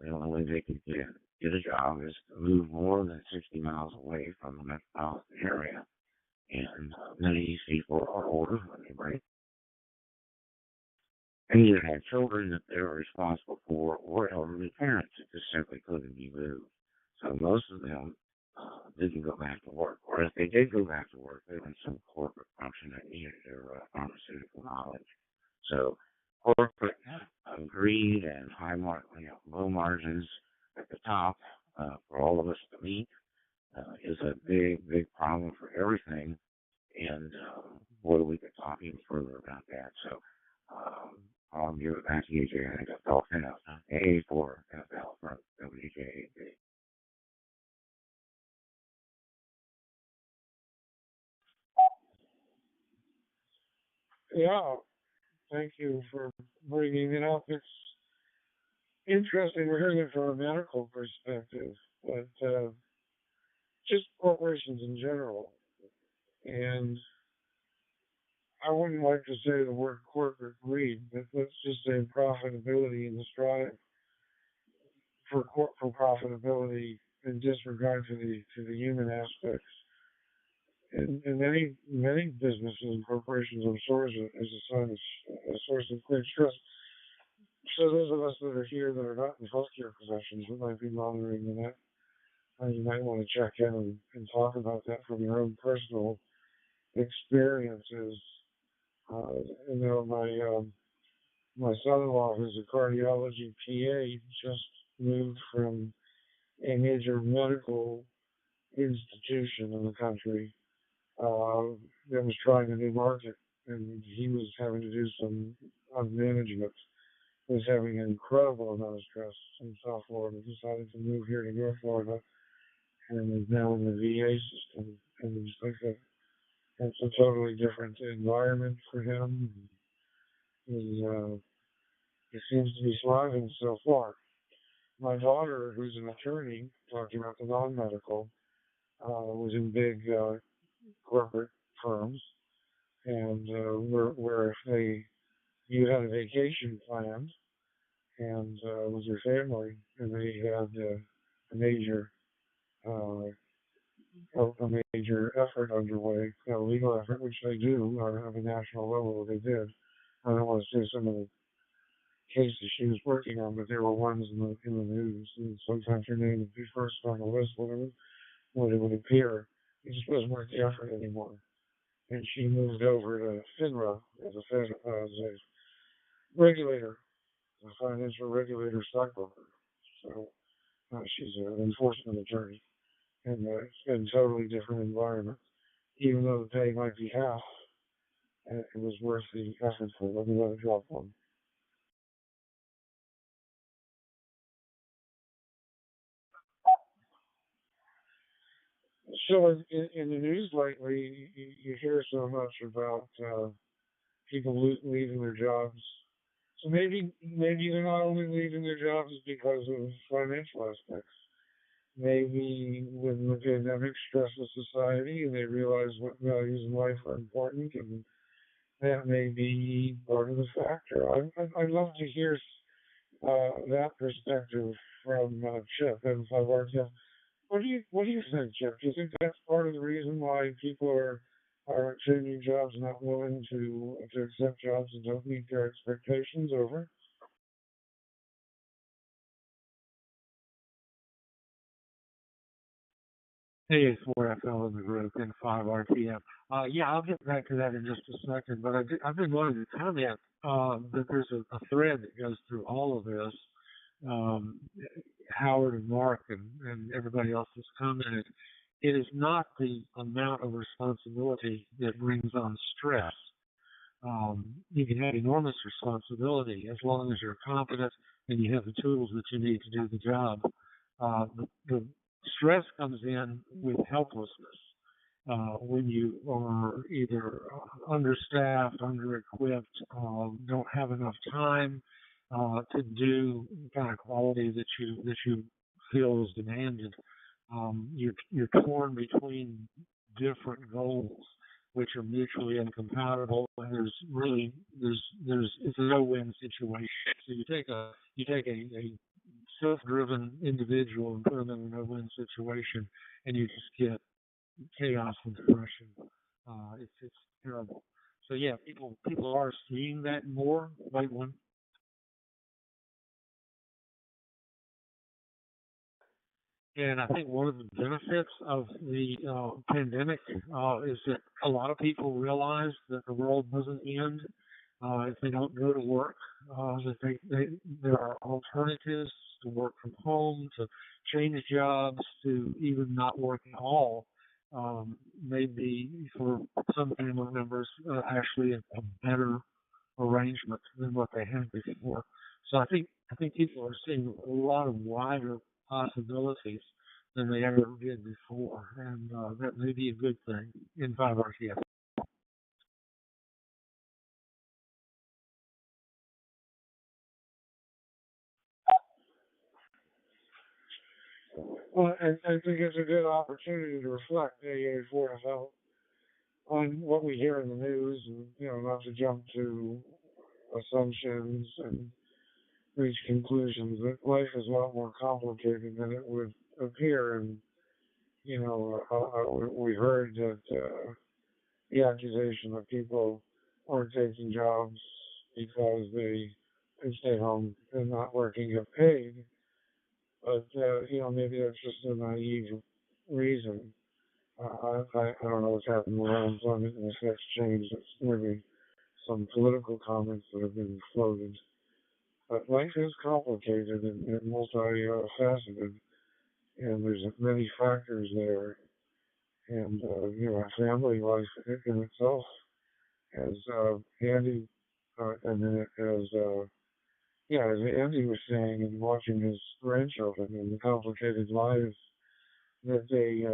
The only way they could get a job is to move more than 60 miles away from the metropolitan area. And many of these people are older when they break, and either had children that they were responsible for or elderly parents that just simply couldn't be moved. So most of them didn't go back to work. Or if they did go back to work, they were in some corporate function that needed their pharmaceutical knowledge. So corporate greed and low margins at the top for all of us to meet is a big, big problem for everything. And boy, we could talk even further about that. So I'll give it back to you, Jay. I think I've talked enough. A for FL from WJAB. Yeah, thank you for bringing it up. It's interesting to hear it from a medical perspective, but just corporations in general. And I wouldn't like to say the word corporate greed, but let's just say profitability and the strive for profitability in disregard to the human aspects. And many businesses and corporations are source as a source of great stress. So those of us that are here that are not in healthcare professions that might be monitoring that, you might want to check in and talk about that from your own personal experiences. My son-in-law, who's a cardiology PA, just moved from a major medical institution in the country that was trying a new market, and he was having to do some management. He was having an incredible amount of stress in South Florida. Decided to move here to North Florida, and is now in the VA system. And it's like it's a totally different environment for him. He seems to be thriving so far. My daughter, who's an attorney, talking about the non-medical, was in big corporate firms, and where if you had a vacation planned and with your family, and they had a major effort underway, a legal effort, which they do at a national level. They did. I don't want to say some of the cases she was working on, but there were ones in the news, and sometimes her name would be first on the list when it would appear. It just wasn't worth the effort anymore. And she moved over to FINRA as a regulator, a financial regulator stockbroker. So she's an enforcement attorney, and it's been a totally different environment. Even though the pay might be half, it was worth the effort for them to let it drop one. So in the news lately, you hear so much about people leaving their jobs. So maybe they're not only leaving their jobs because of financial aspects. Maybe when the pandemic stresses society and they realize what values in life are important, and that may be part of the factor. I'd love to hear that perspective from Chip and Favartia. What do you think, Chip? Do you think that's part of the reason why people are changing jobs, not willing to accept jobs that don't meet their expectations over? Hey, it's 4FL in the group and 5 RTM. Yeah, I'll get back to that in just a second, but I've been wanting to comment that there's a thread that goes through all of this. Um, Howard and Mark and everybody else has commented. It is not the amount of responsibility that brings on stress. You can have enormous responsibility as long as you're competent and you have the tools that you need to do the job. The stress comes in with helplessness. When you are either understaffed, under-equipped, don't have enough time to do the kind of quality that you feel is demanded, you're torn between different goals which are mutually incompatible, and there's it's a no-win situation. So you take a self-driven individual and put them in a no-win situation, and you just get chaos and depression. It's terrible. So yeah, people are seeing that more. Like when And I think one of the benefits of the pandemic is that a lot of people realize that the world doesn't end if they don't go to work. That there are alternatives to work from home, to change jobs, to even not work at all. Maybe for some family members, actually a better arrangement than what they had before. So I think people are seeing a lot of wider possibilities than they ever did before, and that may be a good thing in 5 RTF. Well, I think it's a good opportunity to reflect AA4FL on what we hear in the news, and not to jump to assumptions and reach conclusions. That life is a lot more complicated than it would appear, and we heard that the accusation that people aren't taking jobs because they stay home and not working get paid. But maybe that's just a naive reason. I don't know what's happened with unemployment and the sex change. It's maybe some political comments that have been floated. But life is complicated and multi-faceted, and there's many factors there. And family life in itself, as Andy, and then as Andy was saying, and watching his grandchildren and the complicated lives that they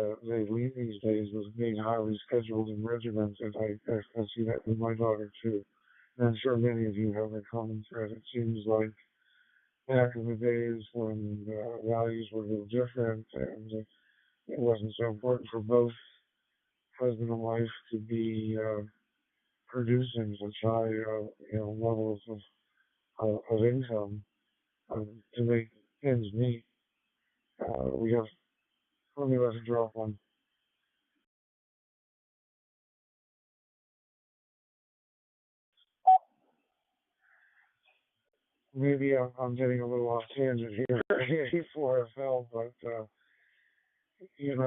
lead these days with being highly scheduled and regimented. I see that with my daughter too. And I'm sure many of you have a common thread. It seems like back in the days when values were a little different and it wasn't so important for both husband and wife to be producing such high levels of income to make ends meet. We have only let it drop on. Maybe I'm getting a little off tangent here before I fell, but it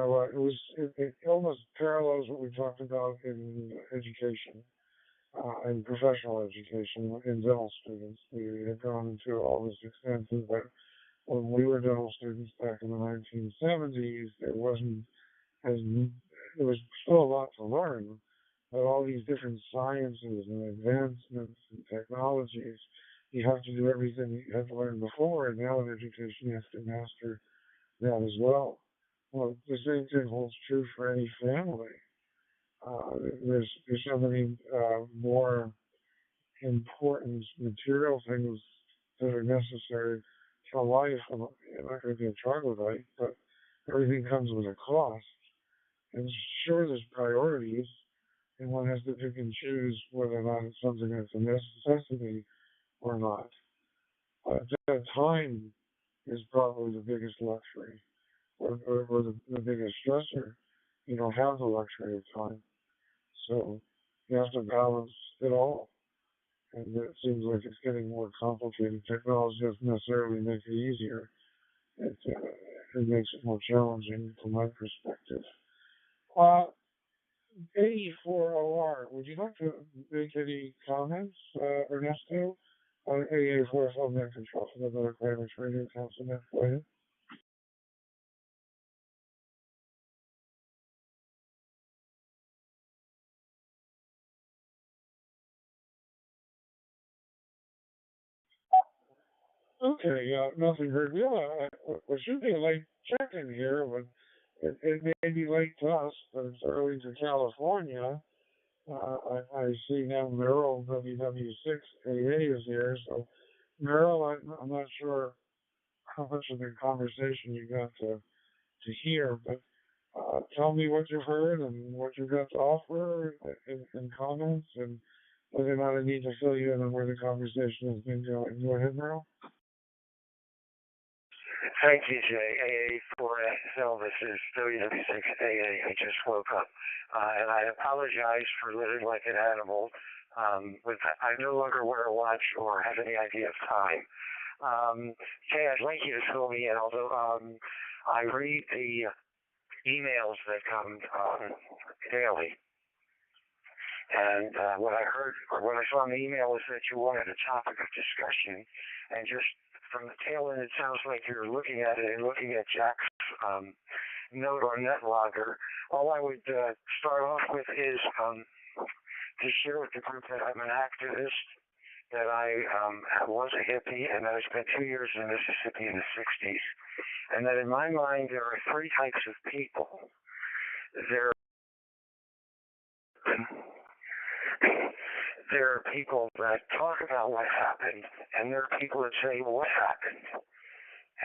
almost parallels what we talked about in education, in professional education, in dental students. We have gone into all this extensive, but when we were dental students back in the 1970s, as there was still a lot to learn, but all these different sciences and advancements and technologies, you have to do everything you had to learn before, and now in education you have to master that as well. Well, the same thing holds true for any family. Uh, there's so many more important material things that are necessary for life. I'm not going to be a troglodyte, but everything comes with a cost. And sure, there's priorities, and one has to pick and choose whether or not it's something that's a necessity or not. That time is probably the biggest luxury, or the biggest stressor. You don't have the luxury of time, so you have to balance it all. And it seems like it's getting more complicated. Technology doesn't necessarily make it easier. It makes it more challenging from my perspective. Uh, AE4OR, would you like to make any comments, Ernesto, on AA4 Homeland Control for the North Climate Radio Councilman? Go ahead. Okay, yeah, nothing heard. Yeah, it should be a late check-in here, but it may be late to us, but it's early to California. I see now Merrill WW6AA is here, so Merrill, I'm not sure how much of the conversation you got to hear, but tell me what you've heard and what you've got to offer in comments, and whether or not I need to fill you in on where the conversation has been going. Go ahead, Merrill. Thank you, Jay. AA4SL, this is WW6AA. I just woke up. And I apologize for living like an animal. I no longer wear a watch or have any idea of time. Jay, I'd like you to fill me in, although I read the emails that come daily. And what I heard, or what I saw in the email was that you wanted a topic of discussion, and just from the tail end, it sounds like you're looking at it and looking at Jack's note on NetLogger. All I would start off with is to share with the group that I'm an activist, that I was a hippie, and that I spent 2 years in Mississippi in the 60s, and that in my mind there are three types of people. There are people that talk about what happened, and there are people that say, well, what happened?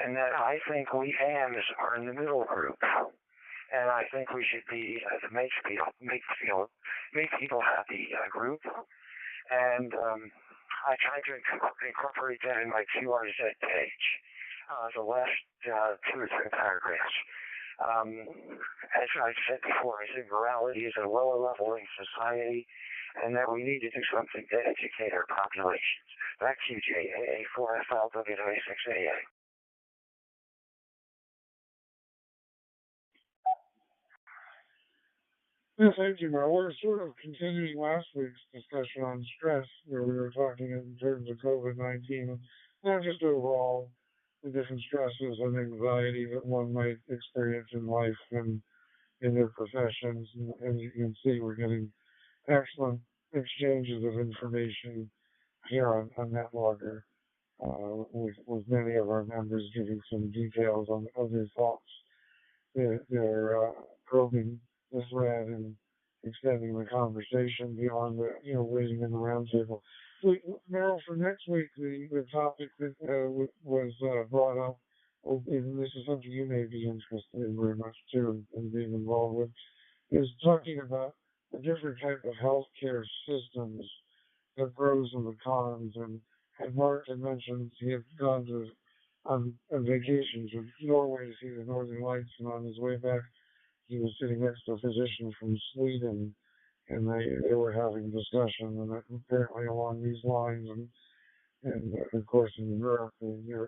And that I think we hams are in the middle group. And I think we should be the make people happy group. And I tried to incorporate that in my QRZ page, the last 2 or 3 paragraphs. As I said before, I think morality is a lower level in society, and that we need to do something to educate our populations. Back to you, Jay. AA4FL WW6AA. Yes, thank you, Merrill. We're sort of continuing last week's discussion on stress, where we were talking in terms of COVID-19, and not just overall the different stresses and anxiety that one might experience in life and in their professions. And you can see we're getting excellent exchanges of information here on NetLogger, with many of our members giving some details on their thoughts. They're probing the thread and extending the conversation beyond the waiting in the roundtable. Meryl, for next week, the topic that was brought up, and this is something you may be interested in very much too, and being involved with, is talking about the different type of healthcare systems, the pros and the cons. And Mark had mentioned he had gone to on vacation to Norway to see the Northern Lights, and on his way back, he was sitting next to a physician from Sweden, and they were having a discussion, and apparently along these lines, and of course in Europe,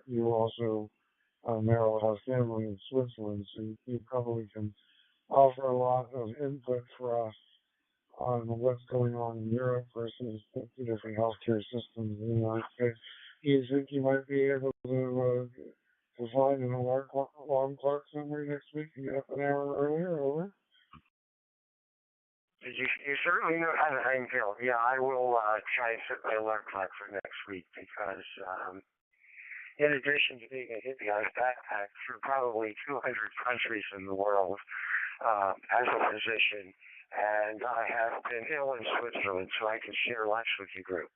you also, Merrill, has family in Switzerland, so you probably can offer a lot of input for us on what's going on in Europe versus the different healthcare systems in the United States. Do you think you might be able to find an alarm clock somewhere next week and get up an hour earlier? Over. You certainly know how to hang Phil. Yeah, I will try and set my alarm clock for next week, because In addition to being a hippie, I've backpacked through probably 200 countries in the world as a physician, and I have been ill in Switzerland, so I can share lots with you, group.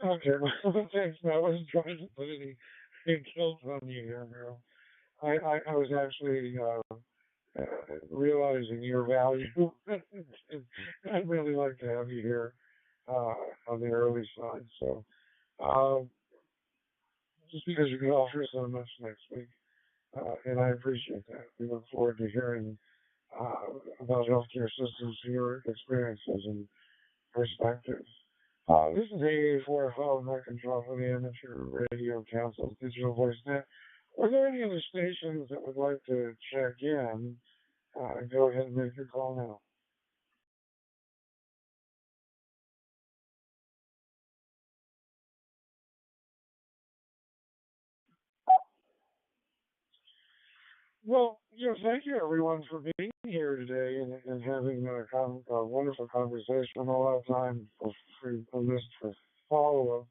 Okay, well, thanks. I wasn't trying to put any guilt on you here, girl. I was actually realizing your value. I'd really like to have you here on the early side. So, um, just because you can offer so much next week, and I appreciate that. We look forward to hearing about healthcare systems, your experiences and perspectives. This is AA4FL, American Travel Amateur Radio Council's Digital Voice Net. Are there any other stations that would like to check in? Go ahead and make your call now. Well, thank you everyone for being here today and having a wonderful conversation. A lot of time for this for follow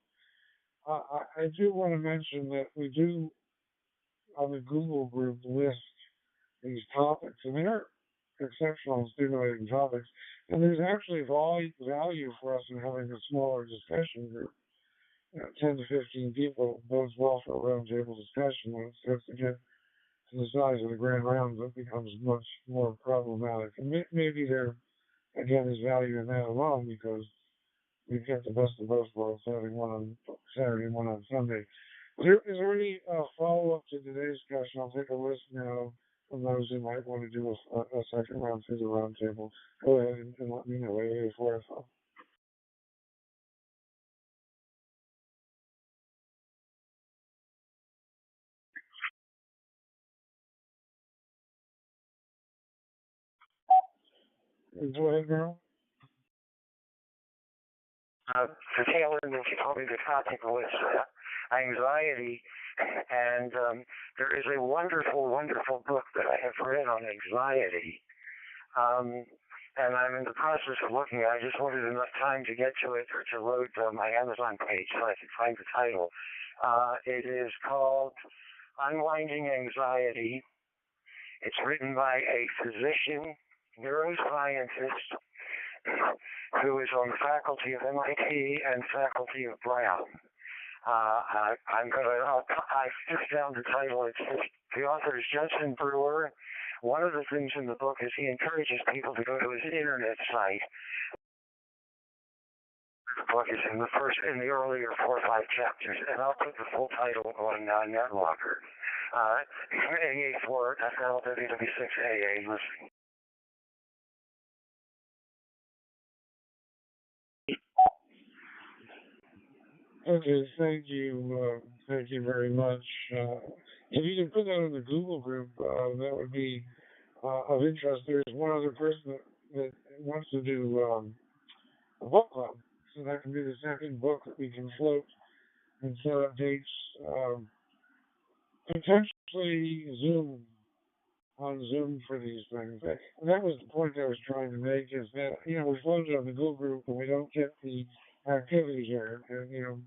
up. I do want to mention that we do on the Google group list these topics, and they're exceptional and stimulating topics. And there's actually value for us in having a smaller discussion group. 10 to 15 people bodes well for a roundtable discussion. When it starts to get to the size of the grand rounds, it becomes much more problematic. And maybe there, again, is value in that alone because we get the best of both worlds, having one on Saturday and one on Sunday. Is there any follow-up to today's discussion? I'll take a list now from those who might want to do a second round through the roundtable. Go ahead and let me know. AA4FL. Go ahead, girl. To tailor what you told me the topic was anxiety, and there is a wonderful, wonderful book that I have read on anxiety. And I'm in the process of looking at it. I just wanted enough time to get to it or to load my Amazon page so I could find the title. It is called Unwinding Anxiety. It's written by a physician, neuroscientist, who is on the faculty of MIT and faculty of Brown. I just found the title. The author is Judson Brewer. One of the things in the book is he encourages people to go to his internet site. The book is in the earlier 4 or 5 chapters, and I'll put the full title on NetLogger. AA4 FLWW6AA listening. Okay, thank you. Thank you very much. If you can put that in the Google group, that would be of interest. There's one other person that wants to do a book club, so that can be the second book that we can float and set up dates. Potentially on Zoom for these things. That was the point I was trying to make is that, we floated on the Google group and we don't get the activity here. And,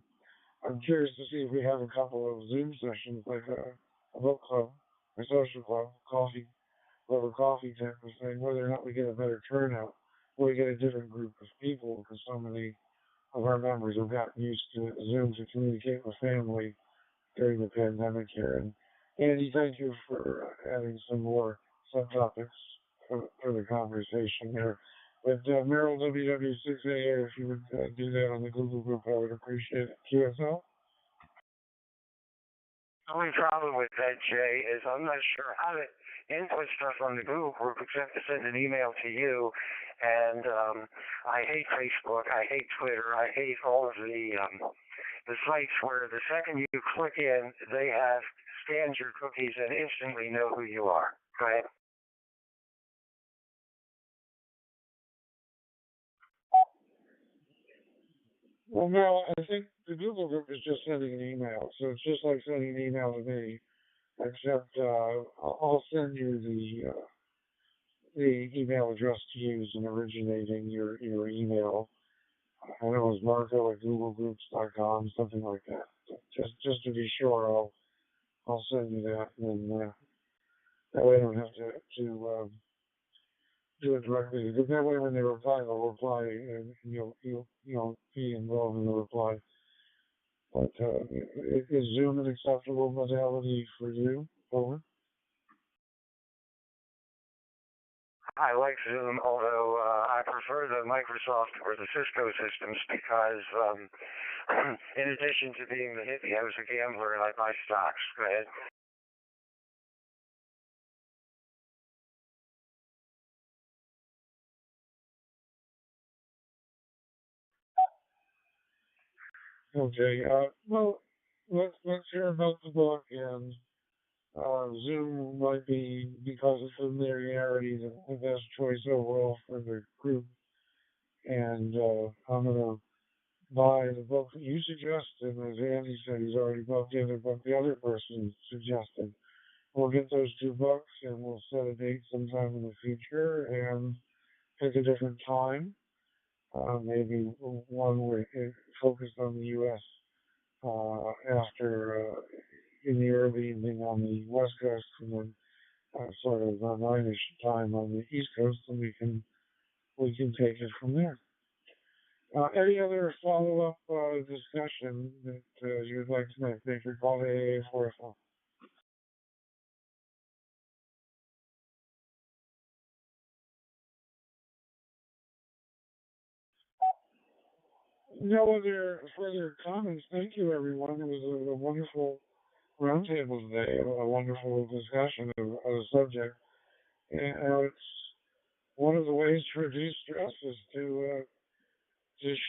I'm curious to see if we have a couple of Zoom sessions, like a book club, a social club, over coffee type of thing, whether or not we get a better turnout, or we get a different group of people, because so many of our members have gotten used to Zoom to communicate with family during the pandemic here. And Andy, thank you for adding some more subtopics for the conversation here. But Merrill WW6AA, if you would do that on the Google group, I would appreciate it. QSL? The only problem with that, Jay, is I'm not sure how to input stuff on the Google group except to send an email to you. And I hate Facebook. I hate Twitter. I hate all of the sites where the second you click in, they have scanned your cookies and instantly know who you are. Go ahead. Well, no, I think the Google group is just sending an email, so it's just like sending an email to me, except I'll send you the email address to use in originating your email, I know it's Marco at GoogleGroups.com, something like that. Just to be sure, I'll send you that, and then that way I don't have to do it directly. Because that way when they reply, they'll reply, and you'll be involved in the reply. But is Zoom an acceptable modality for you, Over? I like Zoom, although I prefer the Microsoft or the Cisco systems because, in addition to being the hippie, I was a gambler and I buy stocks. Go ahead. Okay. Well, let's hear about the book, and Zoom might be, because of familiarity, the best choice overall for the group. And I'm gonna buy the book that you suggested, as Andy said he's already bought the other book the other person suggested. We'll get those two books, and we'll set a date sometime in the future, and pick a different time. Maybe one where it focused on the U.S. After in the early evening on the West Coast, and then sort of 9-ish time on the East Coast, and we can take it from there. Any other follow-up discussion that you'd like to make? Make your call to AA for us. No other further comments. Thank you, everyone. It was a wonderful roundtable today, a wonderful discussion of the subject. And it's one of the ways to reduce stress is to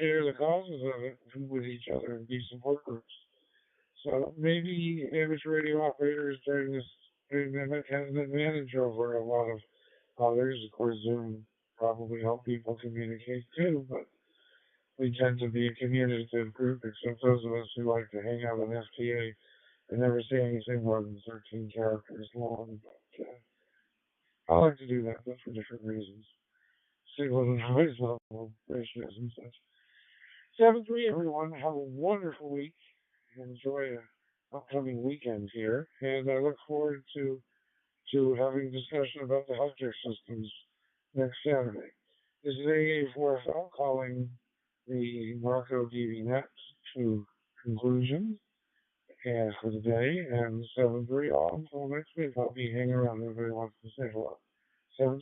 share the causes of it with each other and be support groups. So maybe amateur radio operators during this pandemic has an advantage over a lot of others. Of course, Zoom probably help people communicate too, but we tend to be a communicative group, except those of us who like to hang out with FTA and never say anything more than 13 characters long. But I like to do that, but for different reasons. Signal the noise level ratios and such. 7-3, everyone. Have a wonderful week. Enjoy an upcoming weekend here, and I look forward to having a discussion about the healthcare systems next Saturday. This is AA4FL calling the Marco DVNet to conclusion and for the day, and 7-3 all until next week. I'll be hanging around. Everybody wants to say hello. 7-3.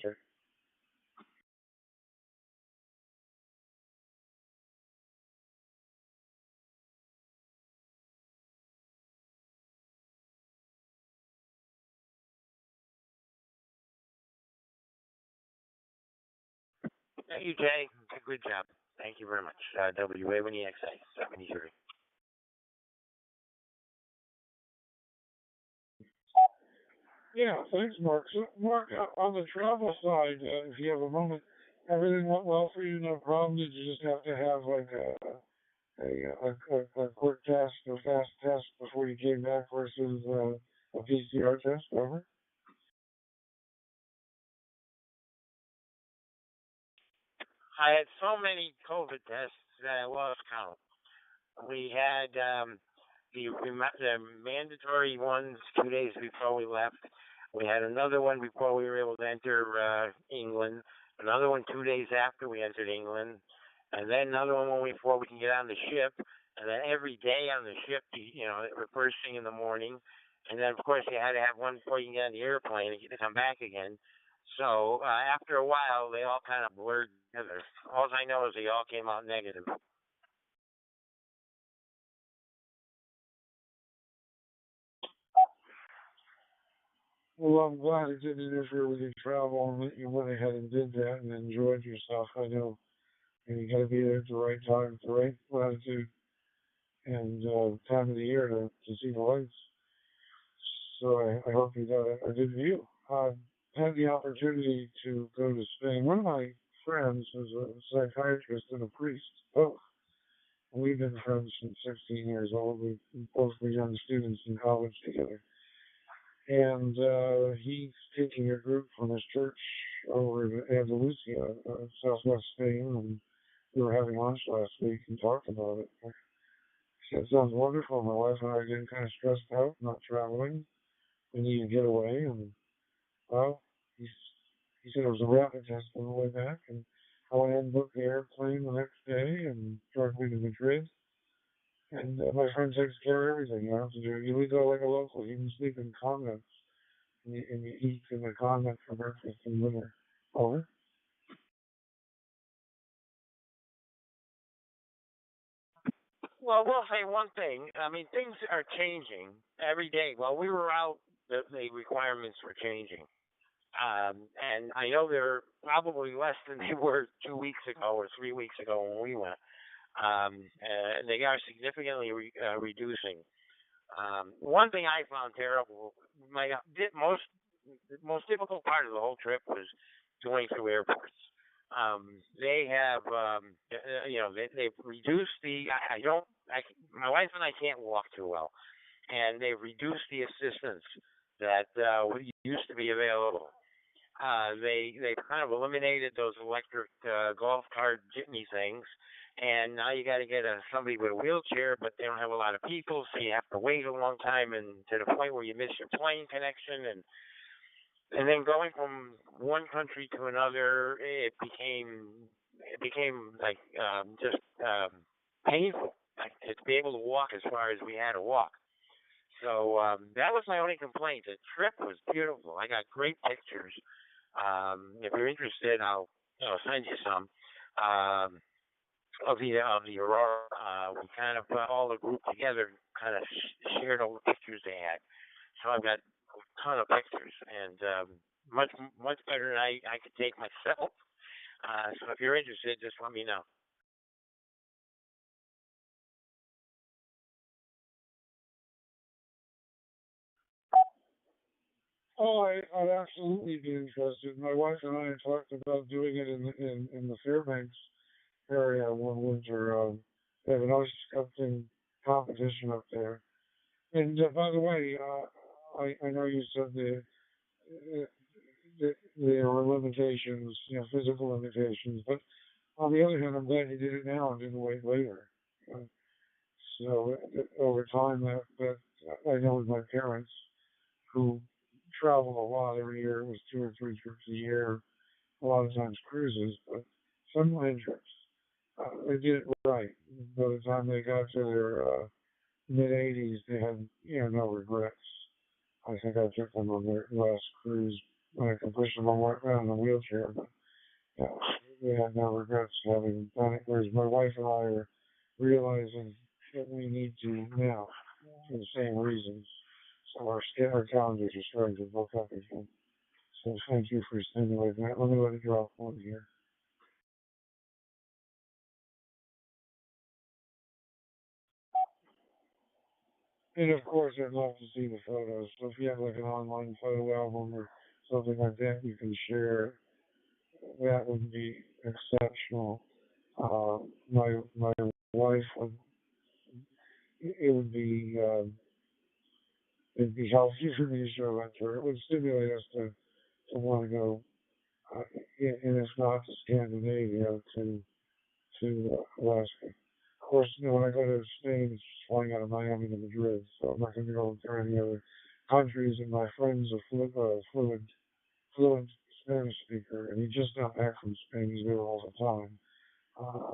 Thank you, Jay. Good job. Thank you very much. WA1EXA 73. Yeah, thanks, Mark. So, Mark, on the travel side, if you have a moment, everything went well for you, no problem. Did you just have to have like a quick test, a fast test before you came back versus a PCR test? Over. I had so many COVID tests that I lost count. We had the mandatory ones 2 days before we left. We had another one before we were able to enter England. Another one 2 days after we entered England, and then another one before we can get on the ship. And then every day on the ship, first thing in the morning. And then of course you had to have one before you can get on the airplane and get to come back again. So after a while, they all kind of blurred together. All I know is they all came out negative. Well, I'm glad it didn't interfere with your travel and that you went ahead and did that and enjoyed yourself. I know you got to be there at the right time, at the right latitude, and time of the year to see the lights. So I hope you got a good view. I've had the opportunity to go to Spain. One of my friends is a psychiatrist and a priest, both. We've been friends since 16 years old. We both were young students in college together. And he's taking a group from his church over to Andalusia, southwest Spain, and we were having lunch last week and talked about it. I said, it sounds wonderful. My wife and I are getting kind of stressed out, not traveling. We need to get away. And, well, he said it was a rapid test on the way back. And I went ahead and booked the airplane the next day and started to Madrid. And my friend takes care of everything. You don't have to do. You go like a local. You can sleep in convents, and you eat in the convent for breakfast and dinner. Over. Well, we'll say one thing. I mean, things are changing every day. While we were out, the requirements were changing. And I know they're probably less than they were 2 weeks ago or 3 weeks ago when we went. They are significantly reducing. One thing I found terrible, most the most difficult part of the whole trip was going through airports. They have, they've reduced I don't, my wife and I can't walk too well, and they've reduced the assistance that used to be available. They kind of eliminated those electric golf cart jitney things, and now you got to get somebody with a wheelchair, but they don't have a lot of people, so you have to wait a long time, and to the point where you miss your plane connection, and then going from one country to another, it became like just painful, like to be able to walk as far as we had to walk. So that was my only complaint. The trip was beautiful. I got great pictures. If you're interested, I'll send you some of the aurora. We kind of all the group together, kind of shared all the pictures they had. So I've got a ton of pictures, and much better than I could take myself. So if you're interested, just let me know. Oh, I'd absolutely be interested. My wife and I had talked about doing it in the Fairbanks area one winter. They have an ice sculpting competition up there. And by the way, I know you said there were limitations, physical limitations, but on the other hand, I'm glad you did it now and didn't wait later. Uh, so over time, that I know with my parents who travel a lot every year, it was 2 or 3 trips a year, a lot of times cruises, but some land trips. They did it right. By the time they got to their mid 80s, they had no regrets. I think I took them on their last cruise when I could push them around in a wheelchair, but yeah, they had no regrets having done it. Whereas my wife and I are realizing that we need to now for the same reasons. So our calendars are starting to book up again. So thank you for stimulating that. Let me let it drop one here. And of course, I'd love to see the photos. So if you have like an online photo album or something like that you can share, that would be exceptional. My wife would, it would be, it'd be healthy for me to show that to her. It would stimulate us to want to go, uh, and if not to Scandinavia, to Alaska. Of course, when I go to Spain, it's flying out of Miami to Madrid, so I'm not going to go to any other countries. And my friend's a fluent Spanish speaker, and he just got back from Spain. He's there all the time.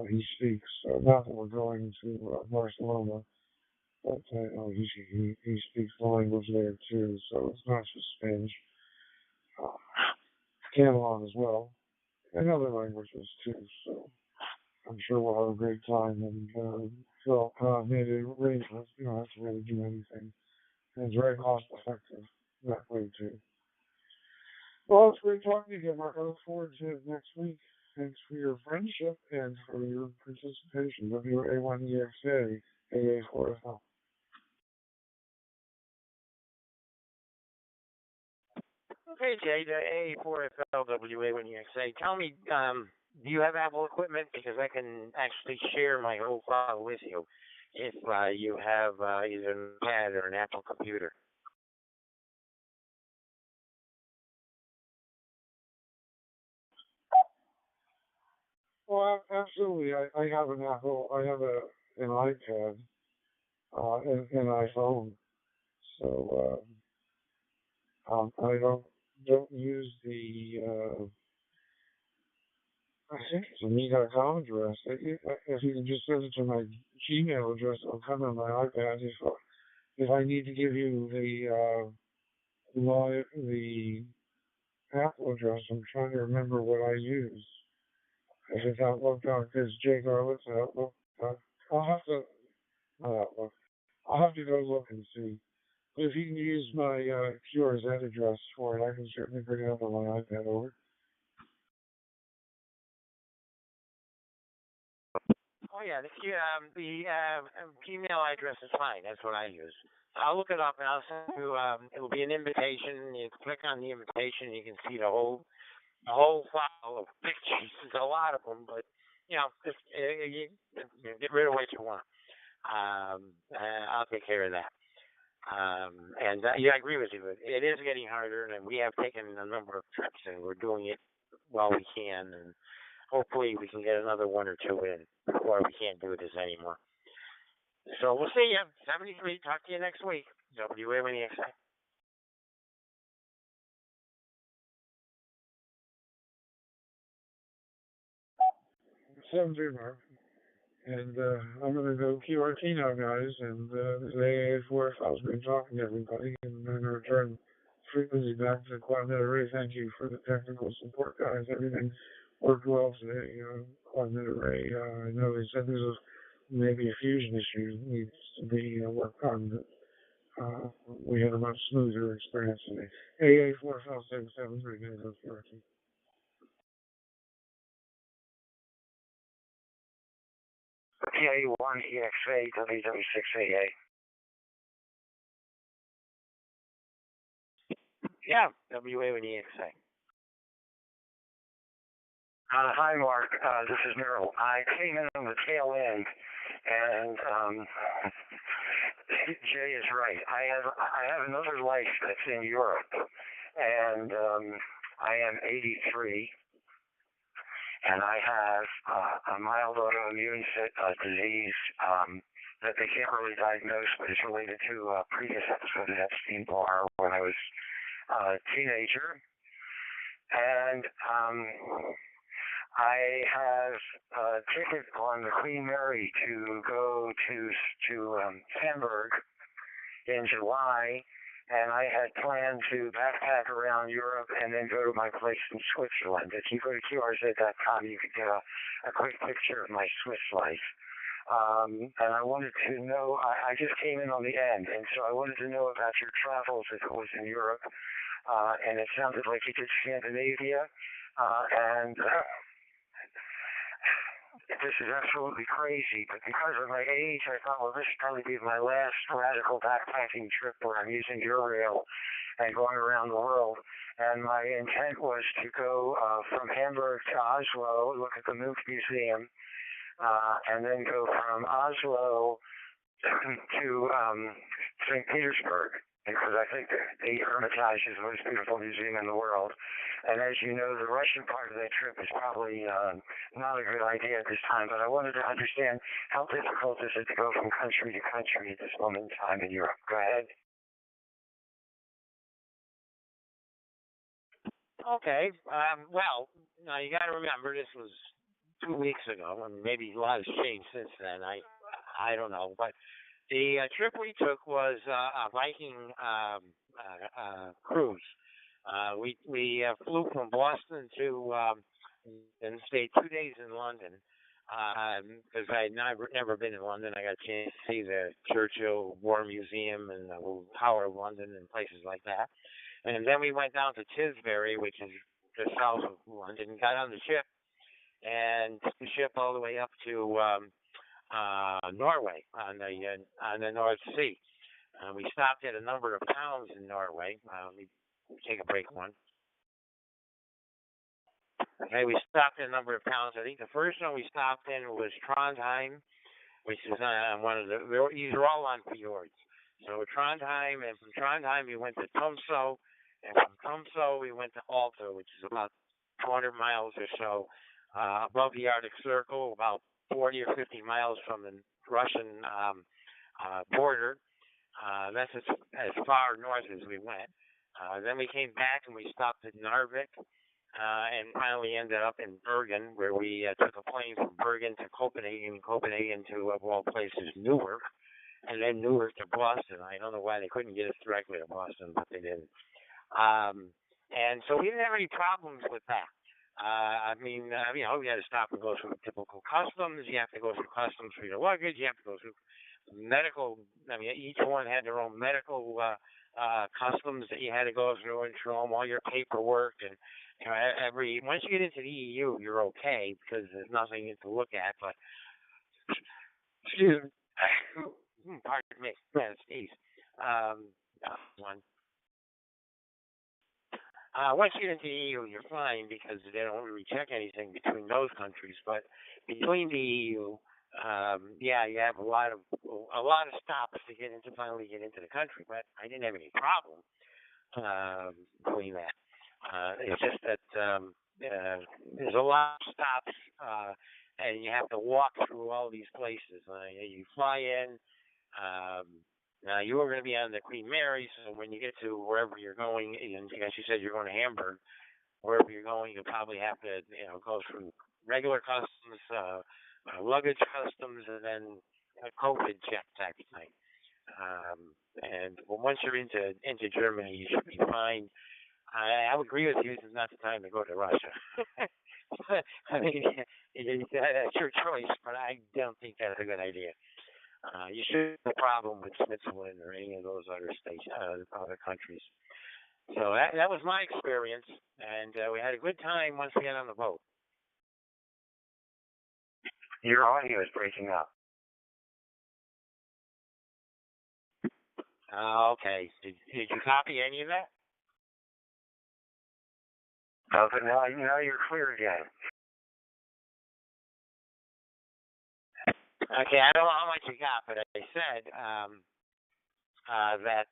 He speaks. Not that we're going to Barcelona, but he speaks the language there too. So it's not just Spanish. Uh, Catalan as well, and other languages too. So I'm sure we'll have a great time. And so made arrangements. You don't have to really do anything. And it's very cost effective that way too. Well, it's great talking to you, Mark. I look forward to it next week. Thanks for your friendship and for your participation. WA1EXA, AA4FL. Okay, Jay, the A4FLWA when you say, tell me, do you have Apple equipment? Because I can actually share my whole file with you if you have either an iPad or an Apple computer. Well, absolutely. I have an Apple. I have an iPad, and an iPhone. So I don't use the. I think it's a me.com address. If you can just send it to my Gmail address, it'll come on my iPad. If I need to give you the Apple address, I'm trying to remember what I use. If it's Outlook, it's J Garlitz Outlook. I'll have to not Outlook. I'll have to go look and see. But if you can use my QRZ address for it, I can certainly bring it up on my iPad over. Oh yeah, the Gmail address is fine. That's what I use. I'll look it up and I'll send you. It will be an invitation. You click on the invitation, you can see the whole file of pictures. There's a lot of them, but just you get rid of what you want. I'll take care of that. And yeah, I agree with you. It is getting harder, and we have taken a number of trips, and we're doing it while we can, and hopefully we can get another one or two in before we can't do this anymore. So we'll see you. 73. Talk to you next week. WANEXA. Sounds good, Mark. And I'm going to go QRT now, guys. And today is where I've been talking to everybody. And I'm going to return frequency back to Quantum Array. Thank you for the technical support, guys. Everything worked well today. Quantum Array. I know they said there's maybe a fusion issue that needs to be worked on. But we had a much smoother experience today. AA4567 QRT. PA1EXA WW6AA. Yeah, WANEXA. Hi, Mark. This is Merrill. I came in on the tail end, and Jay is right. I have another life that's in Europe, and I am 83, and I have a mild autoimmune disease that they can't really diagnose, but it's related to a previous episode of Epstein-Barr when I was a teenager, and I have a ticket on the Queen Mary to go to Hamburg in July, and I had planned to backpack around Europe and then go to my place in Switzerland. If you go to QRZ.com, you can get a quick picture of my Swiss life. And I wanted to know, I just came in on the end, and so I wanted to know about your travels if it was in Europe, and it sounded like you did Scandinavia, and this is absolutely crazy, but because of my age, I thought, well, this should probably be my last radical backpacking trip where I'm using Eurail and going around the world. And my intent was to go from Hamburg to Oslo, look at the Munch Museum, and then go from Oslo to St. Petersburg, because I think the Hermitage is the most beautiful museum in the world. And as you know, the Russian part of that trip is probably not a good idea at this time, but I wanted to understand how difficult is it to go from country to country at this moment in time in Europe. Go ahead. Okay. Well, now you got to remember this was 2 weeks ago, and maybe a lot has changed since then. I don't know, but the trip we took was a Viking cruise. We flew from Boston to and stayed 2 days in London because I had never been in London. I got a chance to see the Churchill War Museum and the Tower of London and places like that. And then we went down to Tisbury, which is just south of London, got on the ship and took the ship all the way up to Norway on the North Sea. We stopped at a number of towns in Norway. Let me take a break one. Okay, we stopped in a number of towns. I think the first one we stopped in was Trondheim, which is one of these are all on fjords. So Trondheim, and from Trondheim we went to Tromsø, and from Tromsø we went to Alta, which is about 200 miles or so above the Arctic Circle, about 40 or 50 miles from the Russian border. That's as far north as we went. Then we came back and we stopped at Narvik, and finally ended up in Bergen, where we took a plane from Bergen to Copenhagen, Copenhagen to, of all places, Newark, and then Newark to Boston. I don't know why they couldn't get us directly to Boston, but they didn't. And so we didn't have any problems with that. We had to stop and go through typical customs. You have to go through customs for your luggage. You have to go through medical. Each one had their own medical customs that you had to go through and show them all your paperwork. And once you get into the EU, you're okay because there's nothing to look at. But excuse me, pardon me, sneeze. One. Once you get into the EU, you're fine because they don't really check anything between those countries. But between the EU, you have a lot of stops to finally get into the country. But I didn't have any problem doing that. It's just that there's a lot of stops, and you have to walk through all these places. You fly in. Now, you were going to be on the Queen Mary, so when you get to wherever you're going, and as you said, you're going to Hamburg, wherever you're going, you'll probably have to, go through regular customs, luggage customs, and then a COVID check type of thing. Once you're into Germany, you should be fine. I would agree with you. This is not the time to go to Russia. That's your choice, but I don't think that's a good idea. You shouldn't have a problem with Switzerland or any of those other states, other countries. So that was my experience, and we had a good time once we got on the boat. Your audio is breaking up. Okay. Did you copy any of that? But now you're clear again. Okay, I don't know how much you got, but I said that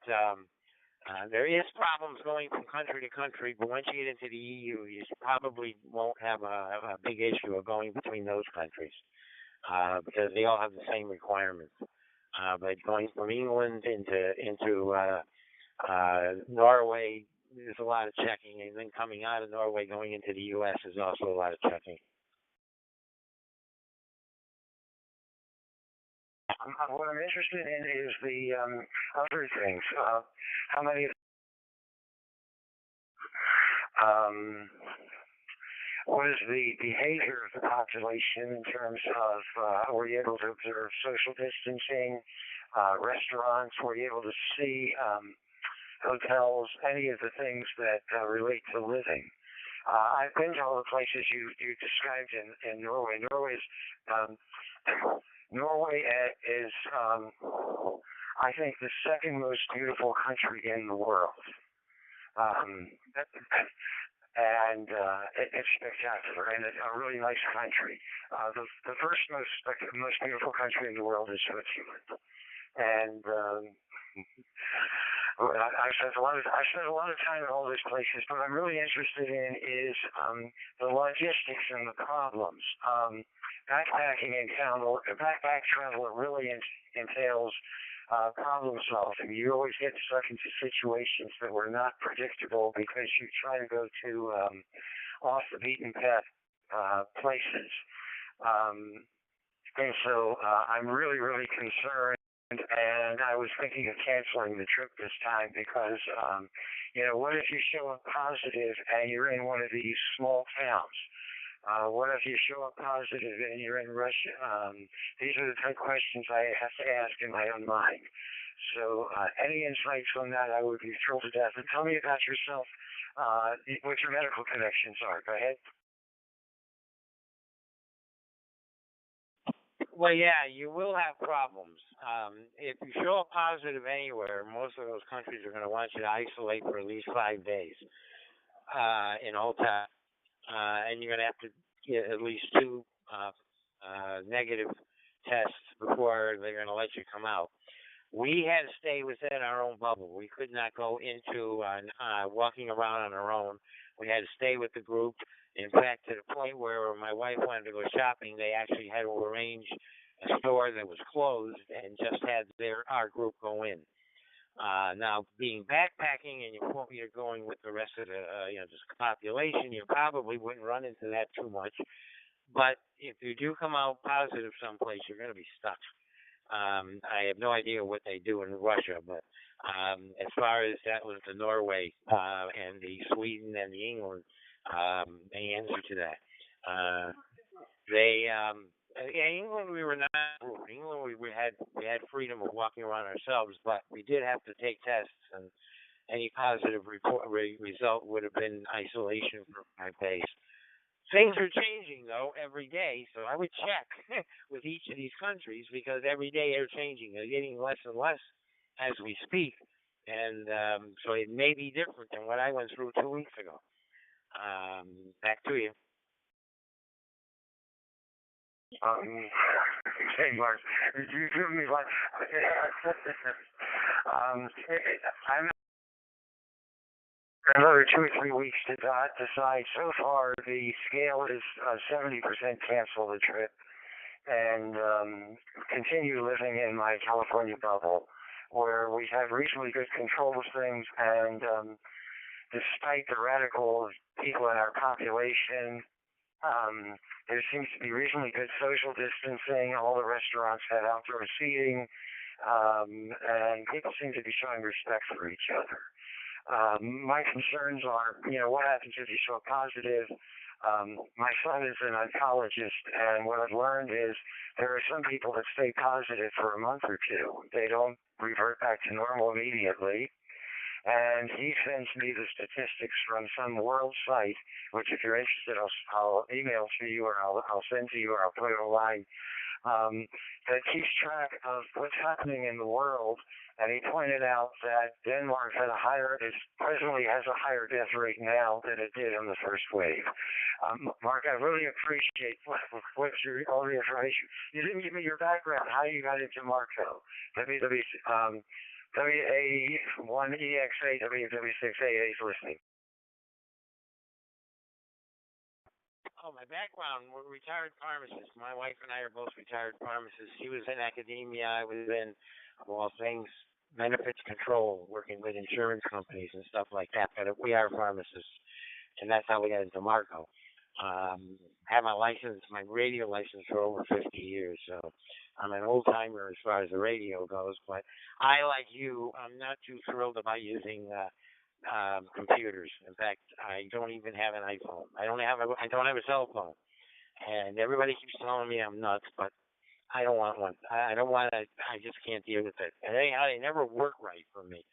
there is problems going from country to country, but once you get into the EU, you probably won't have a big issue of going between those countries because they all have the same requirements. But going from England into Norway, there's a lot of checking, and then coming out of Norway going into the U.S. is also a lot of checking. What I'm interested in is the other things. How many? What is the behavior of the population in terms of were you able to observe social distancing, restaurants? Were you able to see hotels? Any of the things that relate to living? I've been to all the places you described in Norway. Norway is, I think, the second most beautiful country in the world. And it's spectacular, and it's a really nice country. The first most beautiful country in the world is Switzerland. And I spent a lot of time in all these places. What I'm really interested in is the logistics and the problems. Backpacking in town, backpack travel really entails problem solving. You always get stuck into situations that were not predictable because you try to go to off the beaten path places. And so I'm really, really concerned. And I was thinking of canceling the trip this time because, what if you show up positive and you're in one of these small towns? What if you show up positive and you're in Russia? These are the type of questions I have to ask in my own mind. So any insights on that, I would be thrilled to death. And tell me about yourself, what your medical connections are. Go ahead. Well, yeah, you will have problems. If you show up positive anywhere, most of those countries are going to want you to isolate for at least 5 days in a hotel. And you're going to have to get at least 2 negative tests before they're going to let you come out. We had to stay within our own bubble. We could not go into walking around on our own. We had to stay with the group, In fact, to the point where my wife wanted to go shopping, they actually had to arrange a store that was closed and just had our group go in. Now, being backpacking and you're going with the rest of the just population, you probably wouldn't run into that too much. But if you do come out positive someplace, you're going to be stuck. I have no idea what they do in Russia, but as far as that was the Norway and the Sweden and the England, the answer to that. They England we were not England we had freedom of walking around ourselves, but we did have to take tests, and any positive result would have been isolation for 5 days. Things are changing though every day, so I would check with each of these countries because every day they're changing. They're getting less and less as we speak, and so it may be different than what I went through 2 weeks ago. Back to you. Hey, Mark, you do me like, I'm another 2 or 3 weeks to decide. So far, the scale is 70% cancel the trip and continue living in my California bubble, where we have reasonably good control of things, and despite the radical people in our population, there seems to be reasonably good social distancing. All the restaurants have outdoor seating, and people seem to be showing respect for each other. My concerns are, what happens if you show positive? My son is an oncologist, and what I've learned is there are some people that stay positive for a month or two. They don't revert back to normal immediately. And he sends me the statistics from some world site, which if you're interested, I'll email to you, or I'll send to you, or I'll put it online, that keeps track of what's happening in the world. And he pointed out that Denmark presently has a higher death rate now than it did in the first wave. Mark, I really appreciate all the information. You didn't give me your background, how you got into Marco. WA1EXA, WW6AA is listening. Oh, my background, we're retired pharmacists. My wife and I are both retired pharmacists. She was in academia. I was in, well, things, benefits control, working with insurance companies and stuff like that. But we are pharmacists, and that's how we got into Marco. Had my license, my radio license for over 50 years, so I'm an old timer as far as the radio goes. But I, like you, I'm not too thrilled about using computers. In fact, I don't even have an iPhone. I don't have a cell phone, and everybody keeps telling me I'm nuts, but I don't want one. I don't want to. I just can't deal with it. And anyhow, they never work right for me.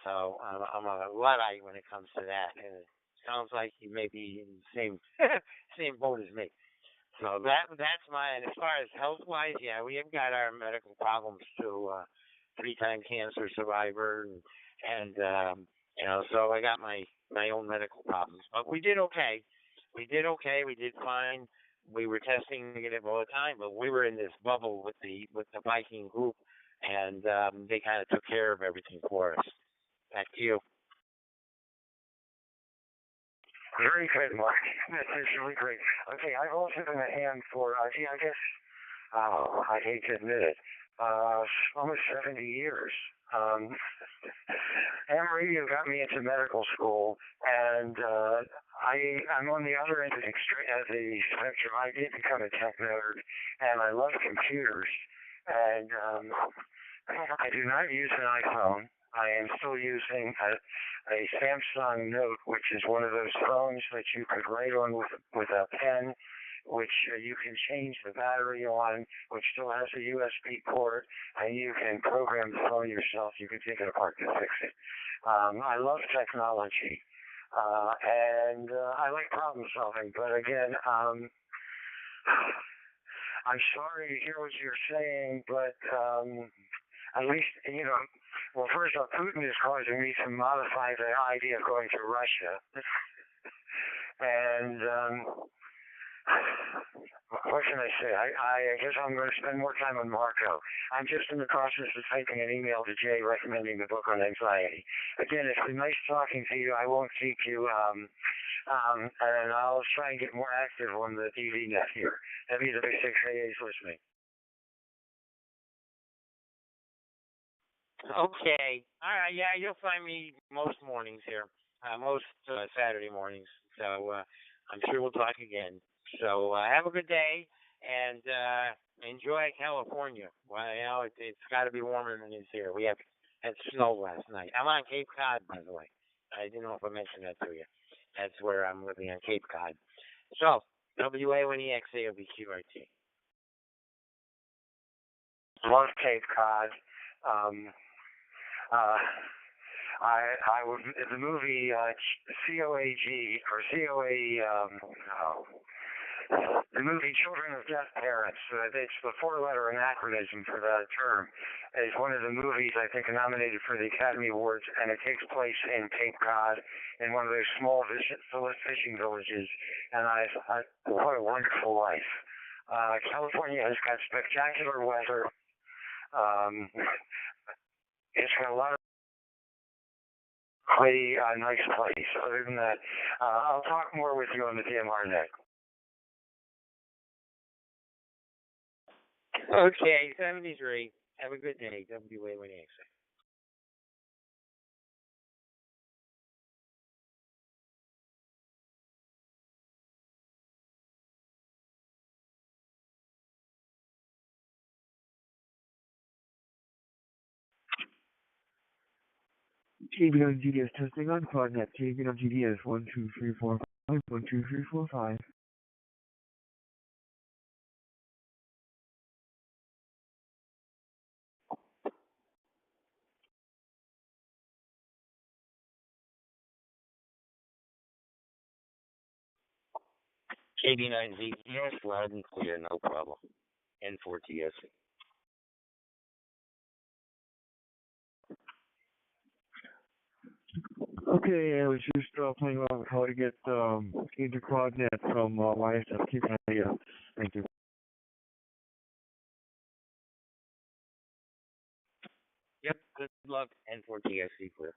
So I'm a Luddite when it comes to that, and it sounds like you may be in the same same boat as me. So that's mine. As far as health wise, yeah, we have got our medical problems too. 3-time cancer survivor, and so I got my own medical problems. But we did okay. We did okay. We did fine. We were testing negative all the time, but we were in this bubble with the Viking group, and they kind of took care of everything for us. Back to you. Very good, Mark. That's really great. Okay, I've also been a hand for, I guess, I hate to admit it, almost 70 years. Ham radio got me into medical school, and I'm on the other end of the spectrum. I did become a tech nerd, and I love computers. And I do not use an iPhone. I am still using a Samsung Note, which is one of those phones that you could write on with a pen, which you can change the battery on, which still has a USB port, and you can program the phone yourself. You can take it apart to fix it. I love technology, and I like problem solving, but again, I'm sorry to hear what you're saying, but at least, well, first off, Putin is causing me to modify the idea of going to Russia. And What can I say? I guess I'm going to spend more time on Marco. I'm just in the process of typing an email to Jay recommending the book on anxiety. Again, it's been nice talking to you. I won't keep you, and I'll try and get more active on the TV net here. WW6AA is listening. Okay. All right. Yeah, you'll find me most mornings here, most Saturday mornings. So I'm sure we'll talk again. So have a good day and enjoy California. Well, it's got to be warmer than it is here. We had snow last night. I'm on Cape Cod, by the way. I didn't know if I mentioned that to you. That's where I'm living on Cape Cod. So WA1EXAOBQRT. Love Cape Cod. The movie COAG or the movie Children of Deaf Parents. It's the four-letter anachronism for that term. It's one of the movies I think nominated for the Academy Awards, and it takes place in Cape Cod in one of those small fishing villages. And what a wonderful life. California has got spectacular weather. It's got a lot of nice place. Other than that, I'll talk more with you on the TMR net. Okay, 73. Have a good day. WA1EXA. JB on GDS testing on Quadnet. JB on GDS 1 2 3 4 5 1 2 3 4 5. KB9Z, yes, loud and clear, no problem. N4TS. Okay, I was just playing around with how to get into Quadnet from YSF. Keep an eye out. Thank you. Yep, good luck. N4TS, clear.